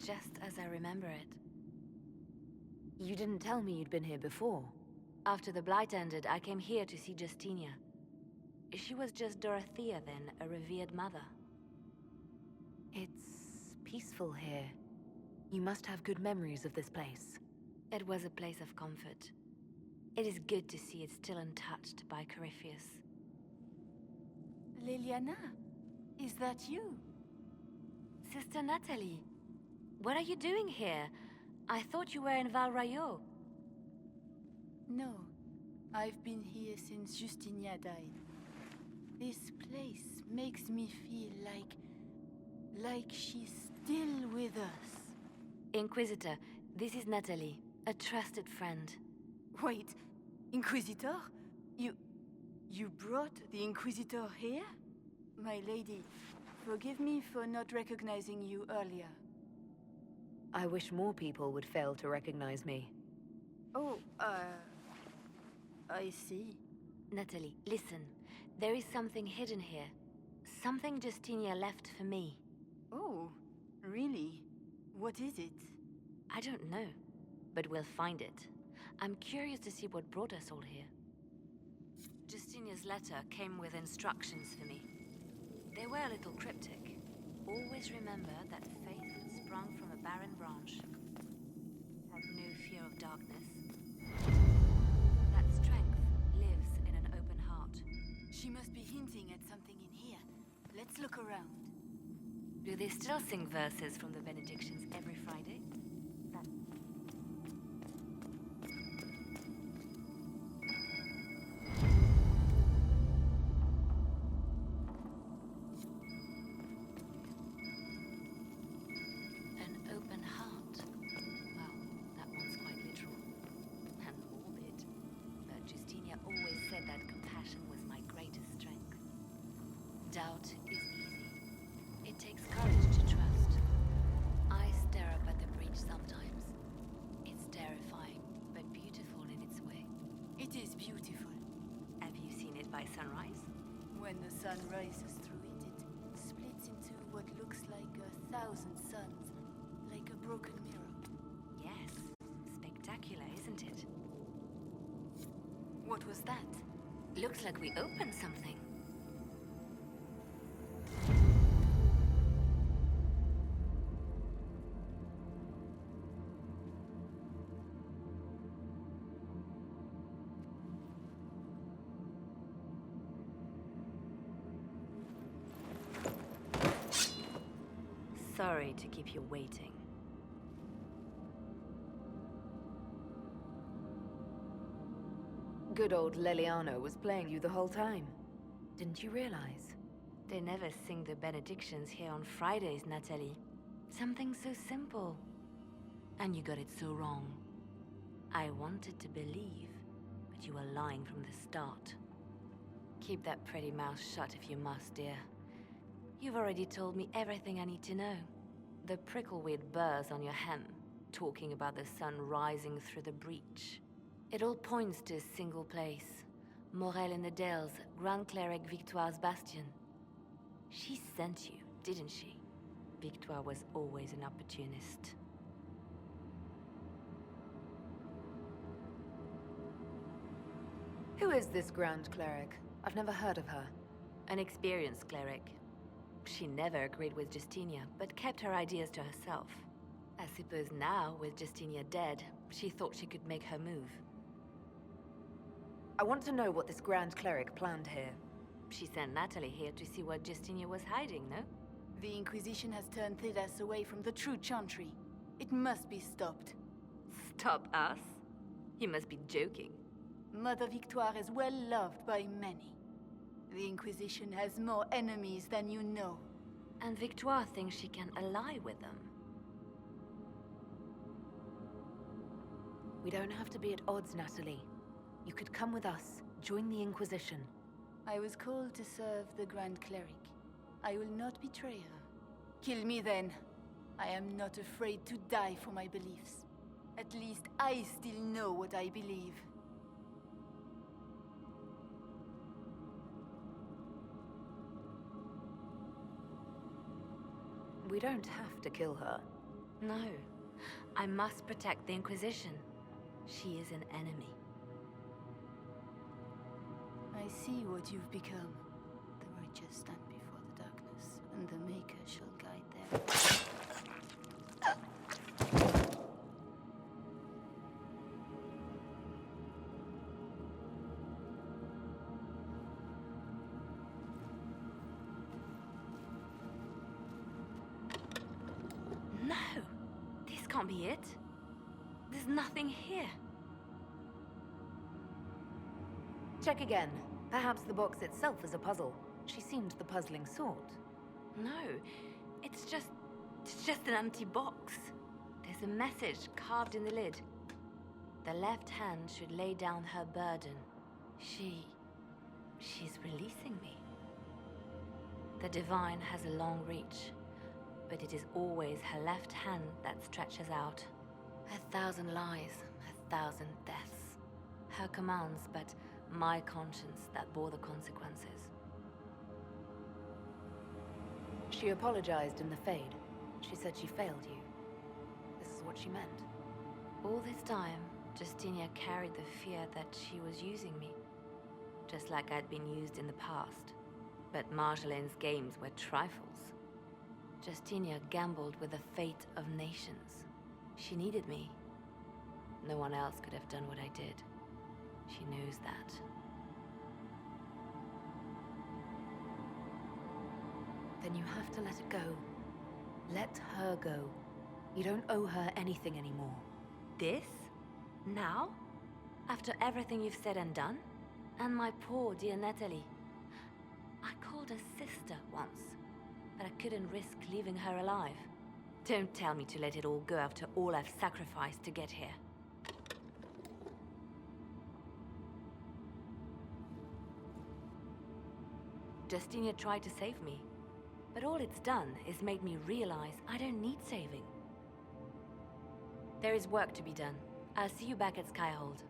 Speaker 3: just as I remember it.
Speaker 4: You didn't tell me you'd been here before.
Speaker 3: After the Blight ended, I came here to see Justinia. She was just Dorothea then, a revered mother.
Speaker 4: It's peaceful here. You must have good memories of this place.
Speaker 3: It was a place of comfort. It is good to see it still untouched by Corypheus.
Speaker 17: Liliana, is that you?
Speaker 3: Sister Natalie, what are you doing here? I thought you were in Val Rayo.
Speaker 17: No, I've been here since Justinia died. This place makes me feel like she's still with us.
Speaker 3: Inquisitor, this is Natalie, a trusted friend.
Speaker 17: Wait, Inquisitor? You brought the Inquisitor here? My lady, forgive me for not recognizing you earlier.
Speaker 4: I wish more people would fail to recognize me.
Speaker 17: Oh, I see.
Speaker 3: Natalie, listen. There is something hidden here. Something Justinia left for me.
Speaker 17: Oh, really? What is it?
Speaker 3: I don't know, but we'll find it. I'm curious to see what brought us all here. Justinia's letter came with instructions for me. They were a little cryptic. Always remember that faith sprung from a barren branch. Have no fear of darkness. That strength lives in an open heart.
Speaker 17: She must be hinting at something in here. Let's look around.
Speaker 3: Do they still sing verses from the benedictions every Friday? An open heart. Well, that one's quite literal. And morbid. But Justinia always said that compassion was my greatest strength. Doubt is easy. It takes courage to trust. I stare up at the breach sometimes. It's terrifying, but beautiful in its way.
Speaker 17: It is beautiful.
Speaker 3: Have you seen it by sunrise?
Speaker 17: When the sun rises through it, it splits into what looks like 1,000 suns, like a broken mirror.
Speaker 3: Yes. Spectacular, isn't it?
Speaker 17: What was that?
Speaker 3: Looks like we opened something. Sorry to keep you waiting.
Speaker 4: Good old Leliano was playing you the whole time. Didn't you realize?
Speaker 3: They never sing the benedictions here on Fridays, Natalie. Something so simple. And you got it so wrong. I wanted to believe, but you were lying from the start. Keep that pretty mouth shut if you must, dear. You've already told me everything I need to know. The prickleweed burrs on your hem, talking about the sun rising through the breach. It all points to a single place. Morel in the Dales, Grand Cleric Victoire's bastion. She sent you, didn't she? Victoire was always an opportunist.
Speaker 4: Who is this Grand Cleric? I've never heard of her.
Speaker 3: An experienced cleric. She never agreed with Justinia, but kept her ideas to herself. I suppose now, with Justinia dead, she thought she could make her move.
Speaker 4: I want to know what this Grand Cleric planned here.
Speaker 3: She sent Natalie here to see what Justinia was hiding, no?
Speaker 17: The Inquisition has turned Thidas away from the true Chantry. It must be stopped.
Speaker 3: Stop us? You must be joking.
Speaker 17: Mother Victoire is well loved by many. The Inquisition has more enemies than you know.
Speaker 3: And Victoire thinks she can ally with them.
Speaker 4: We don't have to be at odds, Natalie. You could come with us, join the Inquisition.
Speaker 17: I was called to serve the Grand Cleric. I will not betray her. Kill me then. I am not afraid to die for my beliefs. At least I still know what I believe.
Speaker 4: We don't have to kill her.
Speaker 3: No. I must protect the Inquisition. She is an enemy.
Speaker 17: I see what you've become. The righteous stand before the darkness, and the Maker shall guide them.
Speaker 3: No! This can't be it. There's nothing here.
Speaker 4: Check again. Perhaps the box itself is a puzzle. She seemed the puzzling sort.
Speaker 3: No, it's just an empty box. There's a message carved in the lid. The left hand should lay down her burden. She's releasing me. The divine has a long reach, but it is always her left hand that stretches out. 1,000 lies, 1,000 deaths. Her commands, but my conscience that bore the consequences.
Speaker 4: She apologized in the Fade. She said she failed you. This is what she meant.
Speaker 3: All this time, Justinia carried the fear that she was using me, just like I'd been used in the past. But Marjolaine's games were trifles. Justinia gambled with the fate of nations. She needed me. No one else could have done what I did. She knows that.
Speaker 4: Then you have to let it go. Let her go. You don't owe her anything anymore.
Speaker 3: This? Now? After everything you've said and done? And my poor dear Natalie. I called her sister once, but I couldn't risk leaving her alive. Don't tell me to let it all go after all I've sacrificed to get here. Justinia tried to save me, but all it's done is made me realize I don't need saving. There is work to be done. I'll see you back at Skyhold.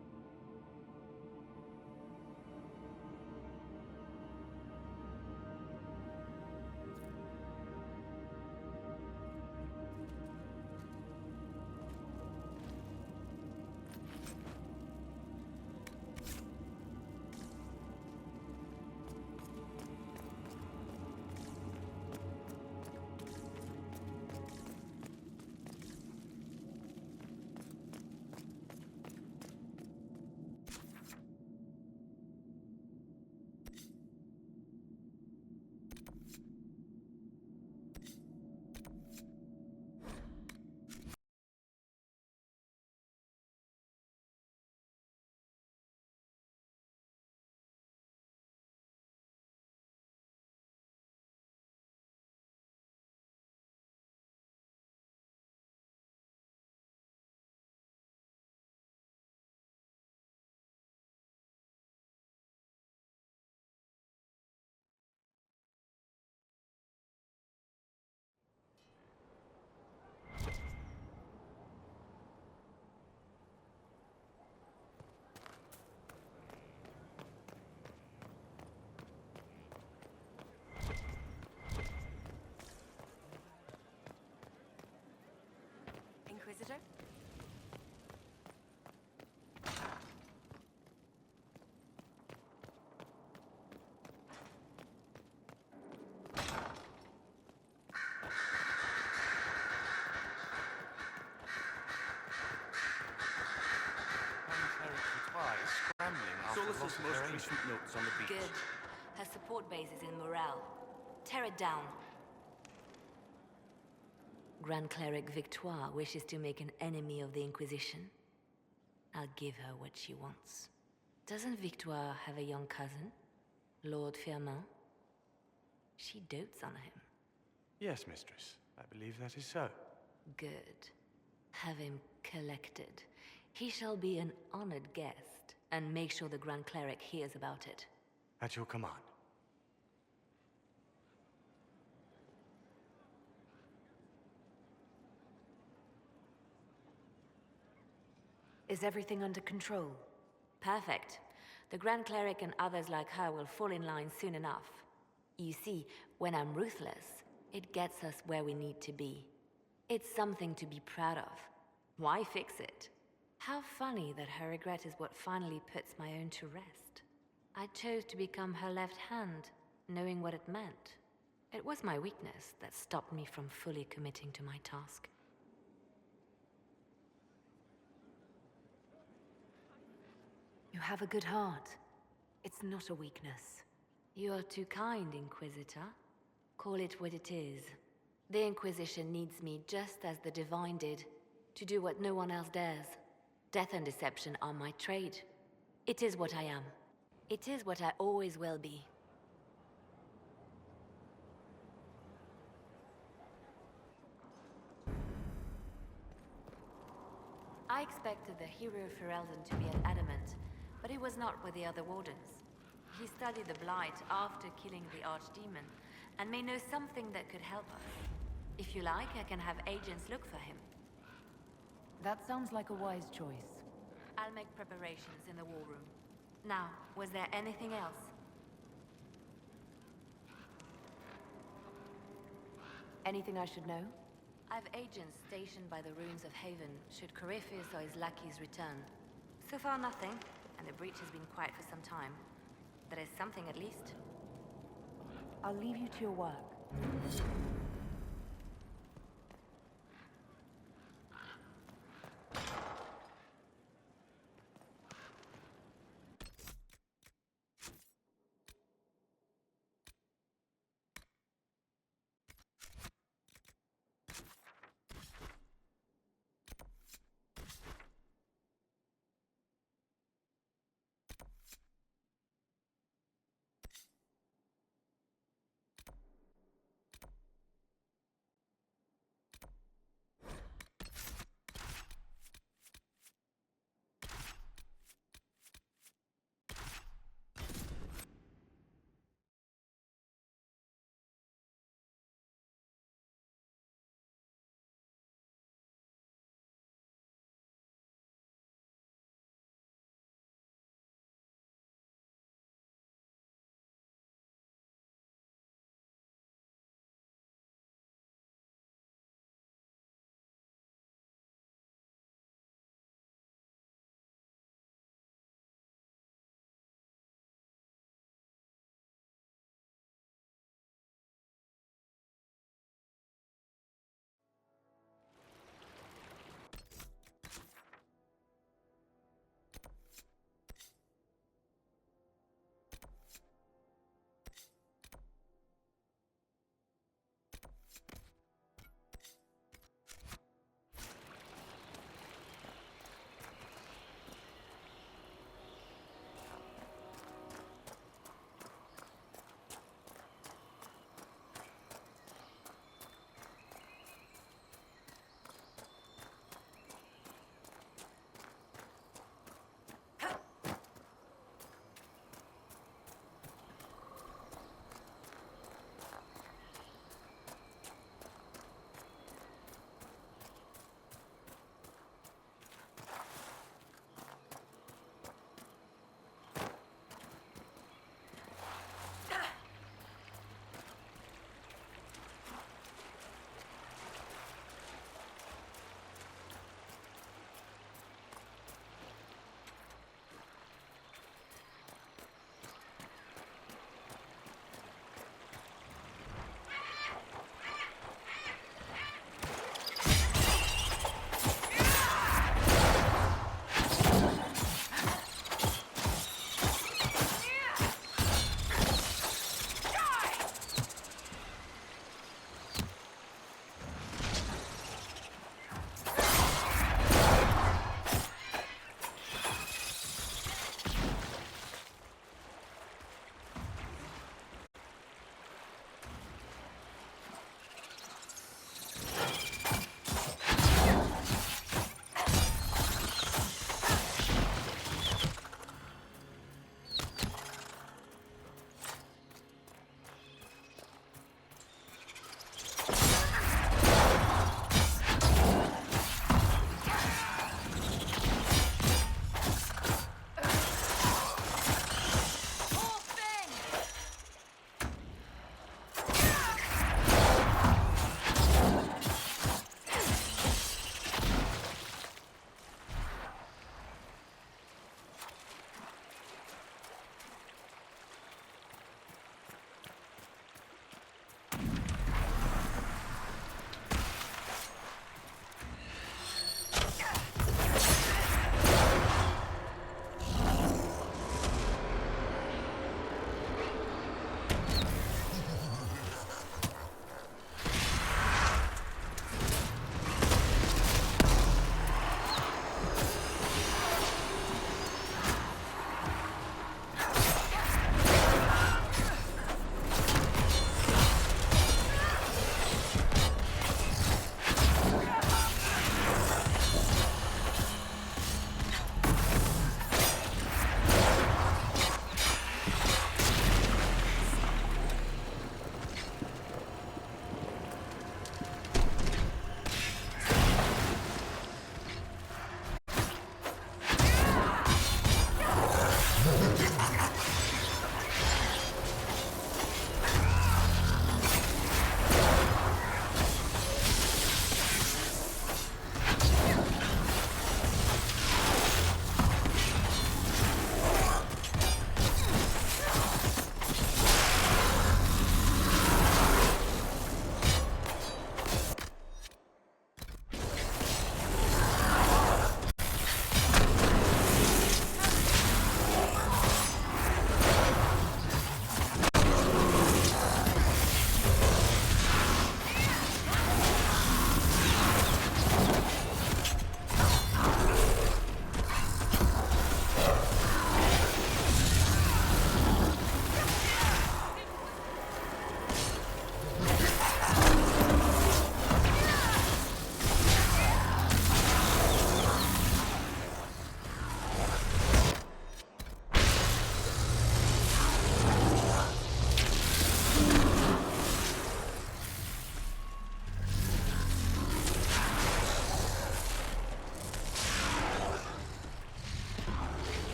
Speaker 3: Inquisitor?
Speaker 13: Solus's most recent notes on the beach.
Speaker 3: Good. Her support base is in Morale. Tear it down. Grand Cleric Victoire wishes to make an enemy of the Inquisition. I'll give her what she wants. Doesn't Victoire have a young cousin? Lord Firmin? She dotes on him.
Speaker 13: Yes, mistress. I believe that is so.
Speaker 3: Good. Have him collected. He shall be an honored guest, and make sure the Grand Cleric hears about it.
Speaker 13: At your command.
Speaker 4: Is everything under control?
Speaker 3: Perfect. The Grand Cleric and others like her will fall in line soon enough. You see, when I'm ruthless, it gets us where we need to be. It's something to be proud of. Why fix it? How funny that her regret is what finally puts my own to rest. I chose to become her left hand, knowing what it meant. It was my weakness that stopped me from fully committing to my task.
Speaker 4: You have a good heart. It's not a weakness.
Speaker 3: You are too kind, Inquisitor. Call it what it is. The Inquisition needs me just as the Divine did, to do what no one else dares. Death and deception are my trade. It is what I am. It is what I always will be. I expected the hero Ferelden to be at Adamant, but he was not with the other Wardens. He studied the Blight after killing the Archdemon, and may know something that could help us. If you like, I can have agents look for him.
Speaker 4: That sounds like a wise choice.
Speaker 3: I'll make preparations in the war room. Now, was there anything else?
Speaker 4: Anything I should know?
Speaker 3: I've agents stationed by the ruins of Haven, should Corypheus or his lackeys return. So far nothing, and the breach has been quiet for some time. That is something at least.
Speaker 4: I'll leave you to your work.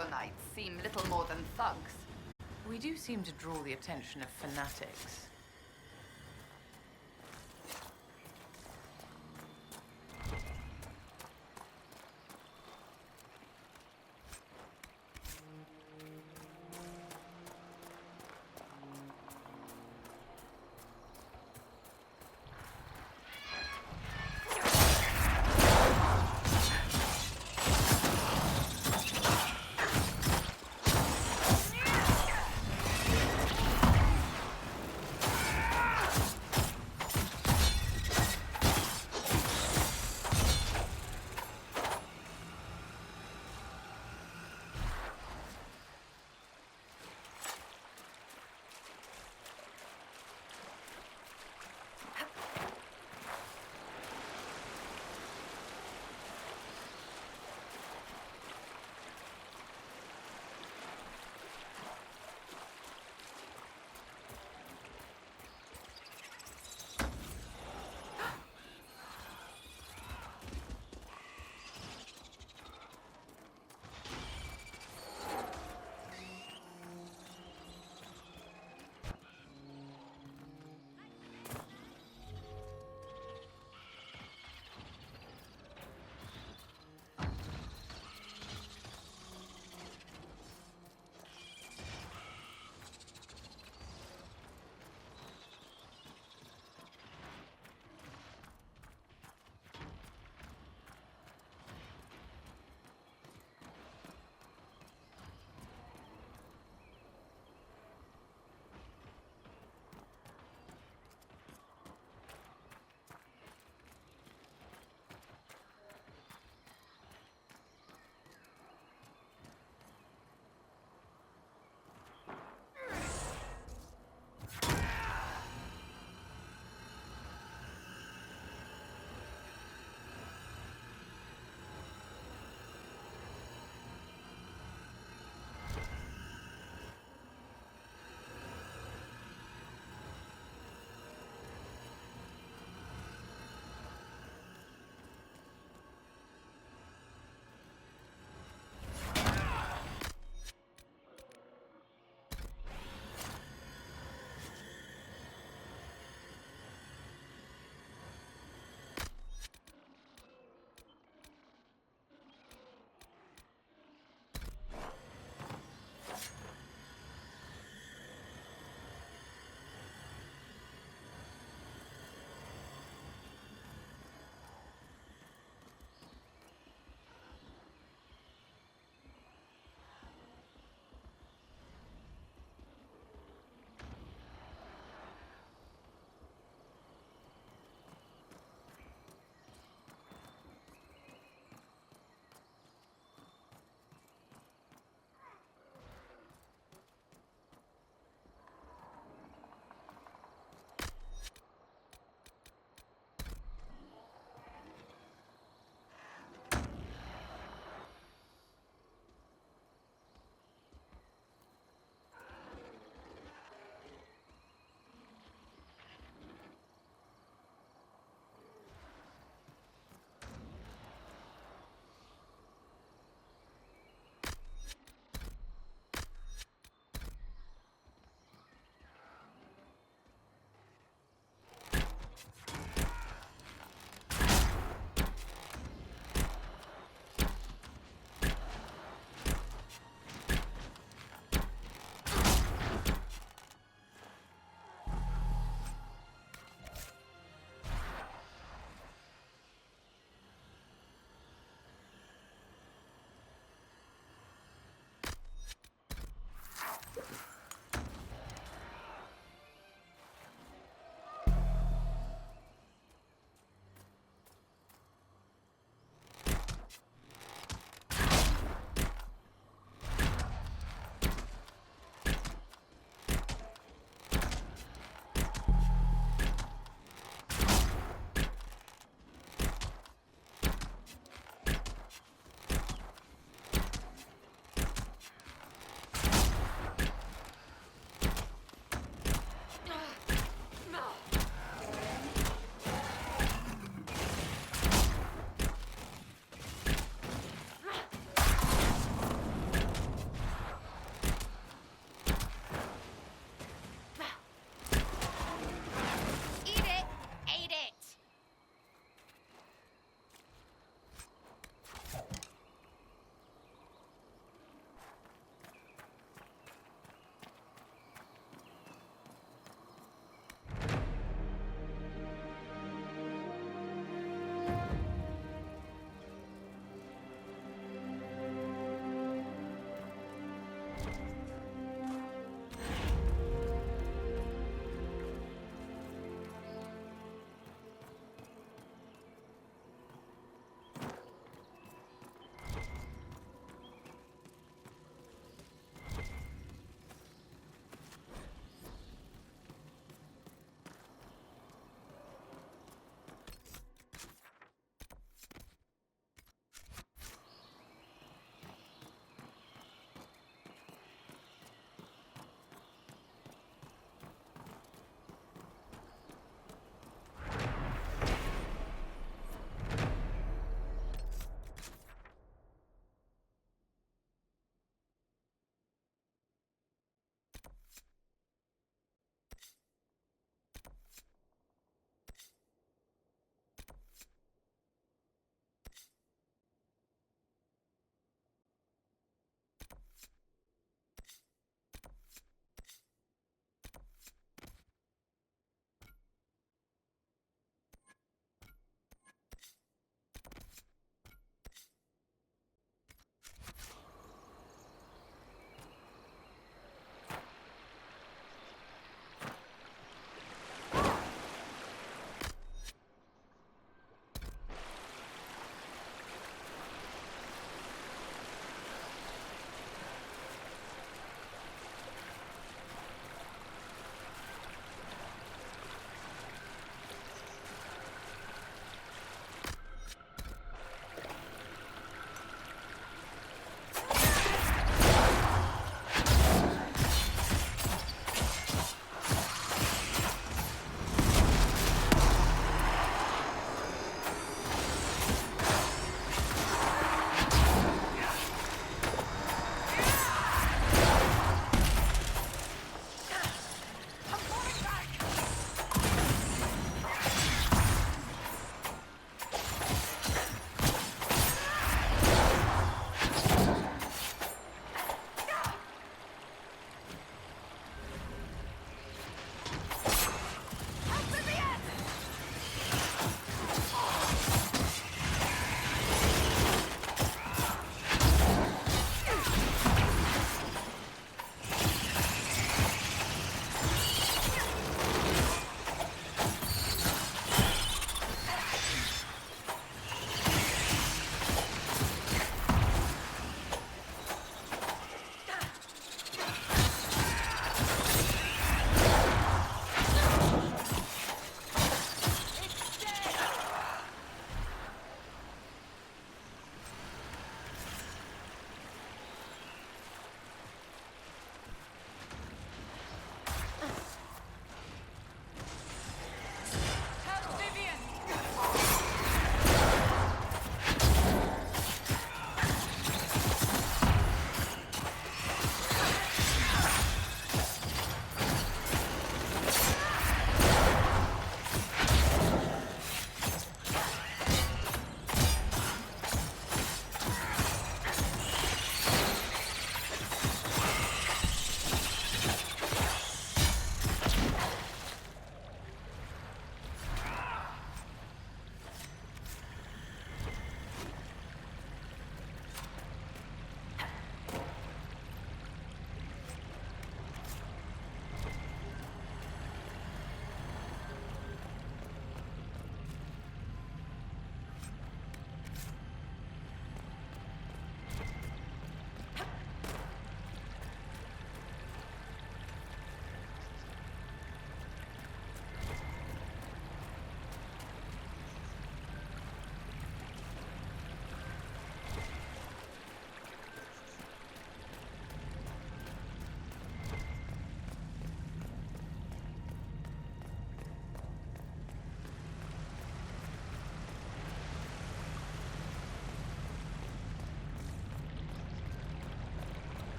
Speaker 9: Arconites seem little more than thugs.
Speaker 14: We do seem to draw the attention of fanatics.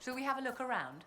Speaker 14: Shall we have a look around?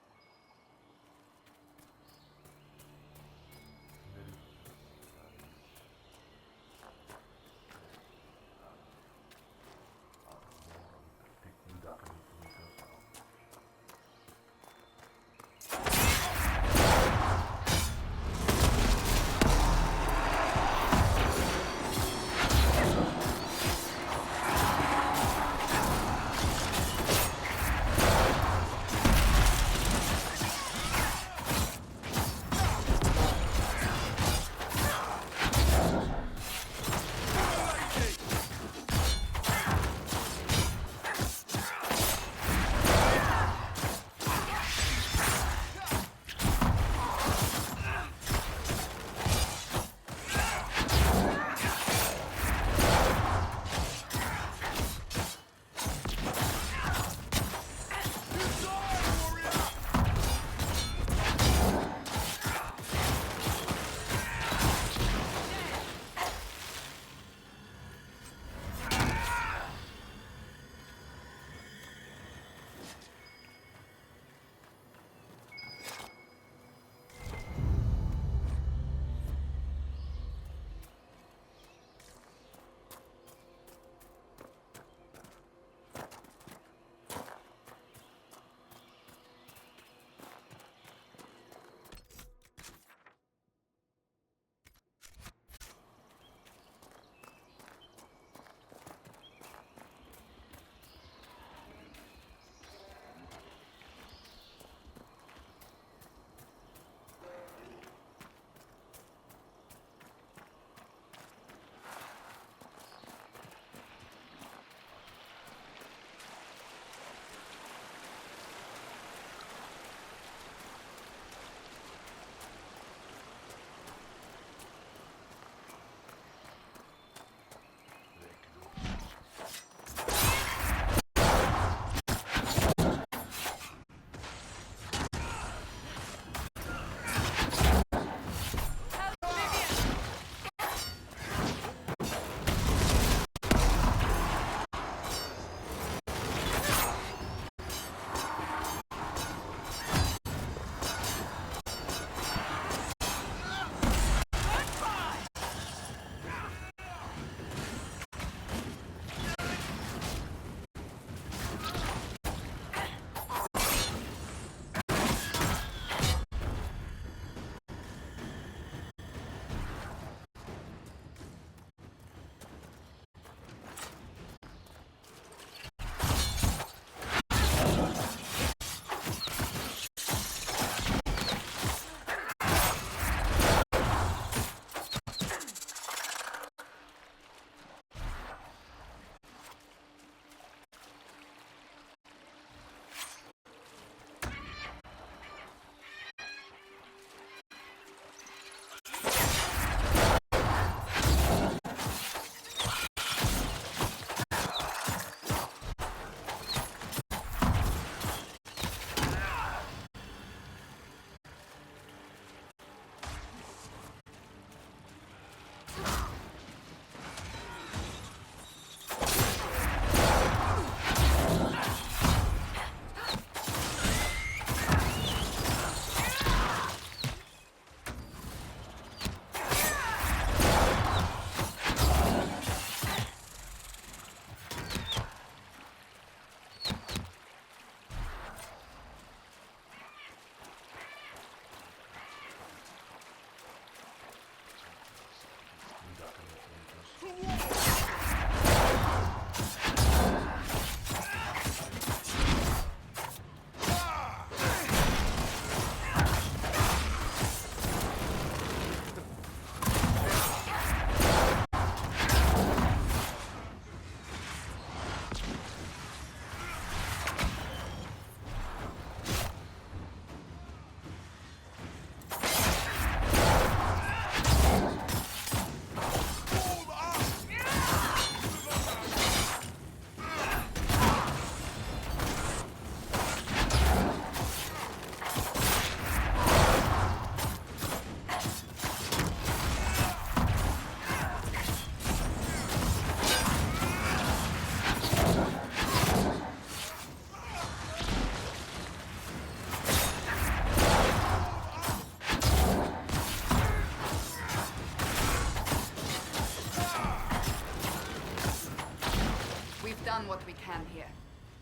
Speaker 9: what we can here.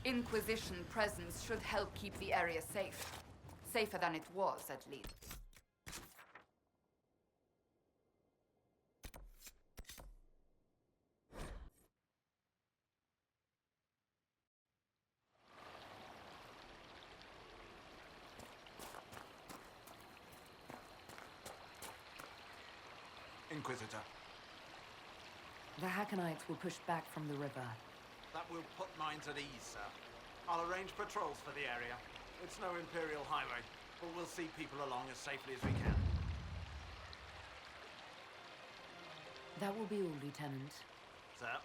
Speaker 9: Inquisition presence should help keep the area safe. Safer than it was, at least.
Speaker 18: Inquisitor.
Speaker 2: The Hackonites were pushed back from the river.
Speaker 18: That will put mines at ease, sir. I'll arrange patrols for the area. It's no Imperial highway, but we'll see people along as safely as we can.
Speaker 2: That will be all, Lieutenant.
Speaker 18: Sir?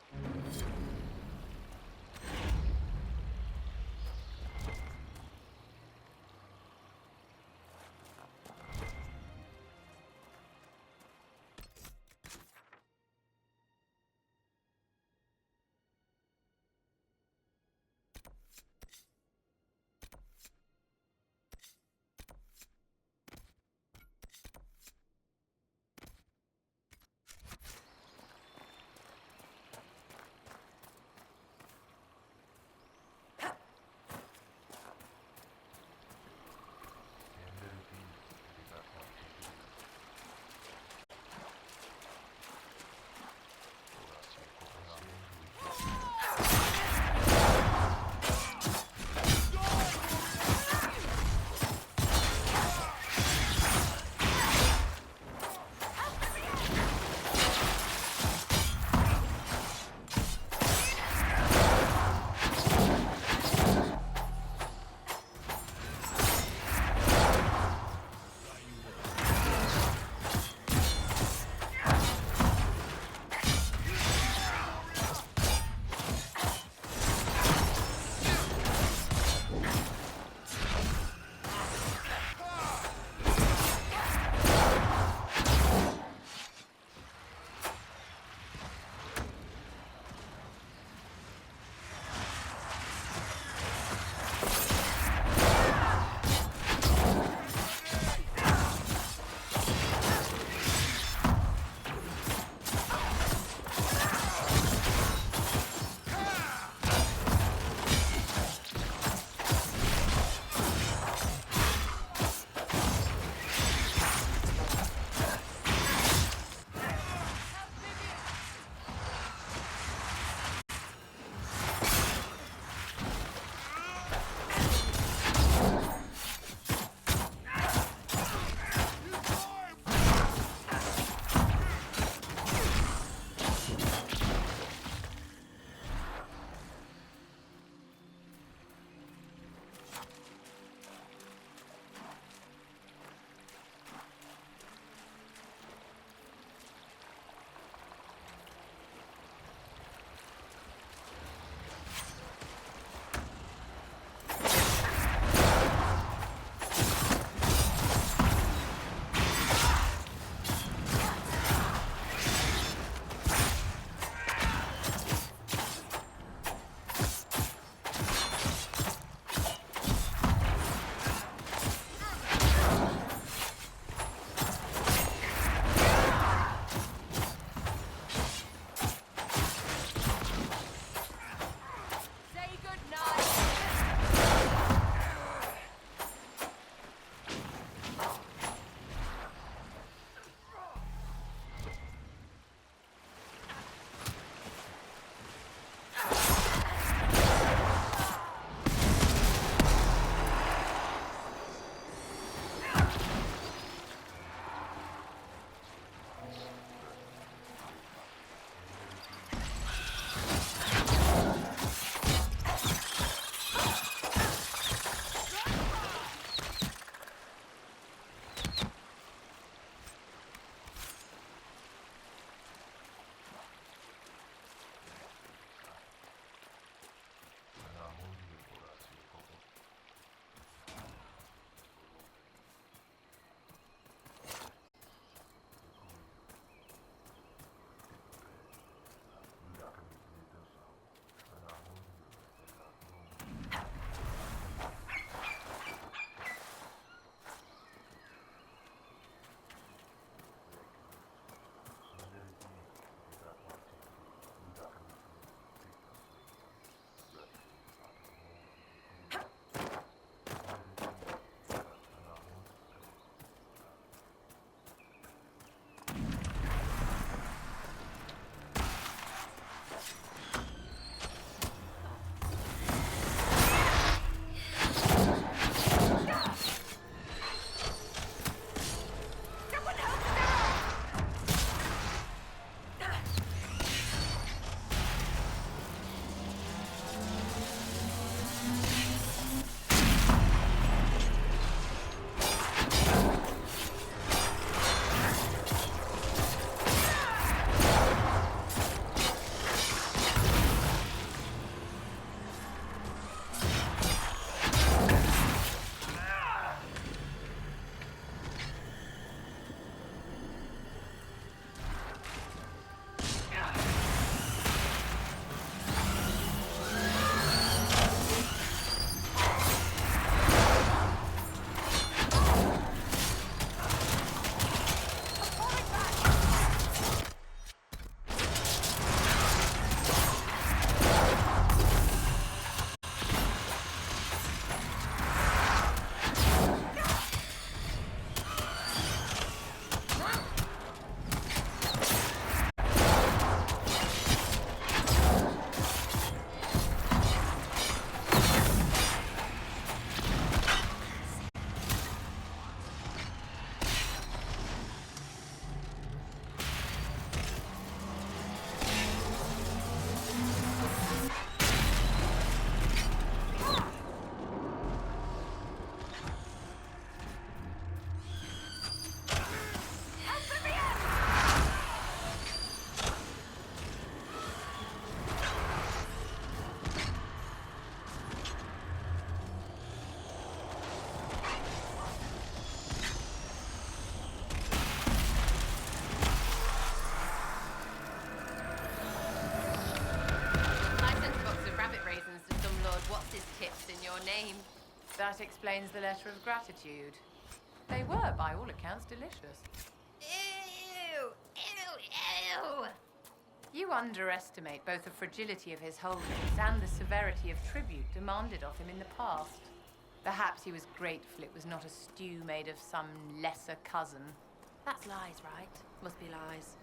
Speaker 14: That explains the letter of gratitude. They were, by all accounts, delicious.
Speaker 4: Ew! Ew! Ew!
Speaker 14: You underestimate both the fragility of his holdings and the severity of tribute demanded of him in the past. Perhaps he was grateful it was not a stew made of some lesser cousin.
Speaker 3: That's lies, right? Must be lies.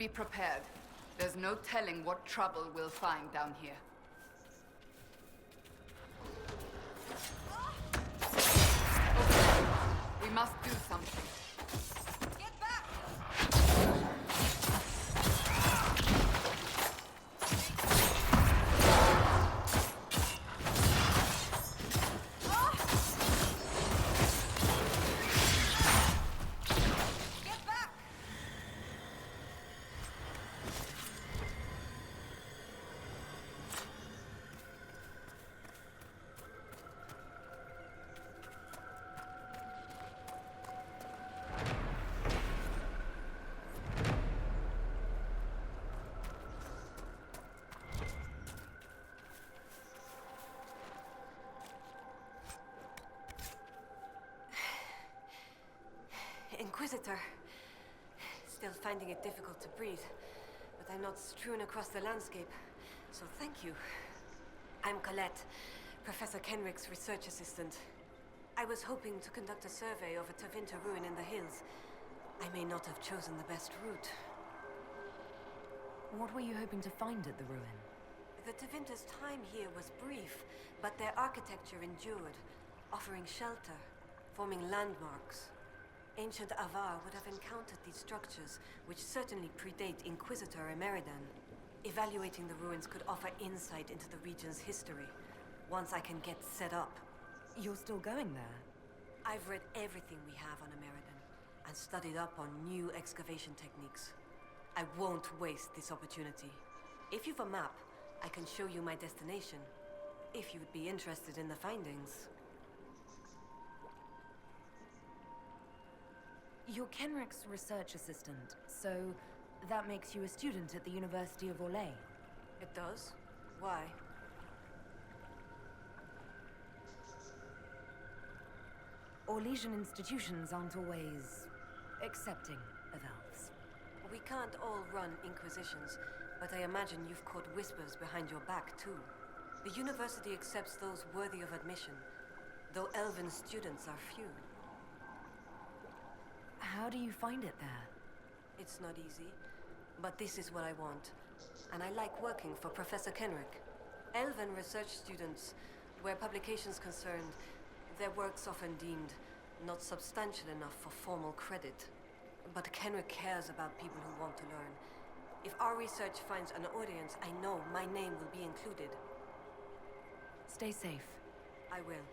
Speaker 9: Be prepared. There's no telling what trouble we'll find down here. Okay, we must do something.
Speaker 5: Get back!
Speaker 19: Inquisitor. Still finding it difficult to breathe, but I'm not strewn across the landscape, so thank you. I'm Colette, Professor Kenrick's research assistant. I was hoping to conduct a survey of a Tevinter ruin in the hills. I may not have chosen the best route.
Speaker 4: What were you hoping to find at the ruin?
Speaker 19: The Tevinter's time here was brief, but their architecture endured, offering shelter, forming landmarks. Ancient Avar would have encountered these structures, which certainly predate Inquisitor Emeridan. Evaluating the ruins could offer insight into the region's history, once I can get set up.
Speaker 4: You're still going there?
Speaker 19: I've read everything we have on Emeridan, and studied up on new excavation techniques. I won't waste this opportunity. If you've a map, I can show you my destination, if you would be interested in the findings.
Speaker 4: You're Kenrick's research assistant, so that makes you a student at the University of Orlais.
Speaker 19: It does? Why?
Speaker 4: Orlesian institutions aren't always accepting of elves.
Speaker 19: We can't all run inquisitions, but I imagine you've caught whispers behind your back, too. The university accepts those worthy of admission, though elven students are few.
Speaker 4: How do you find it there?
Speaker 19: It's not easy, but this is what I want. And I like working for Professor Kenrick. Elven research students, where publications concerned, their work's often deemed not substantial enough for formal credit. But Kenrick cares about people who want to learn. If our research finds an audience, I know my name will be included.
Speaker 4: Stay safe.
Speaker 19: I will.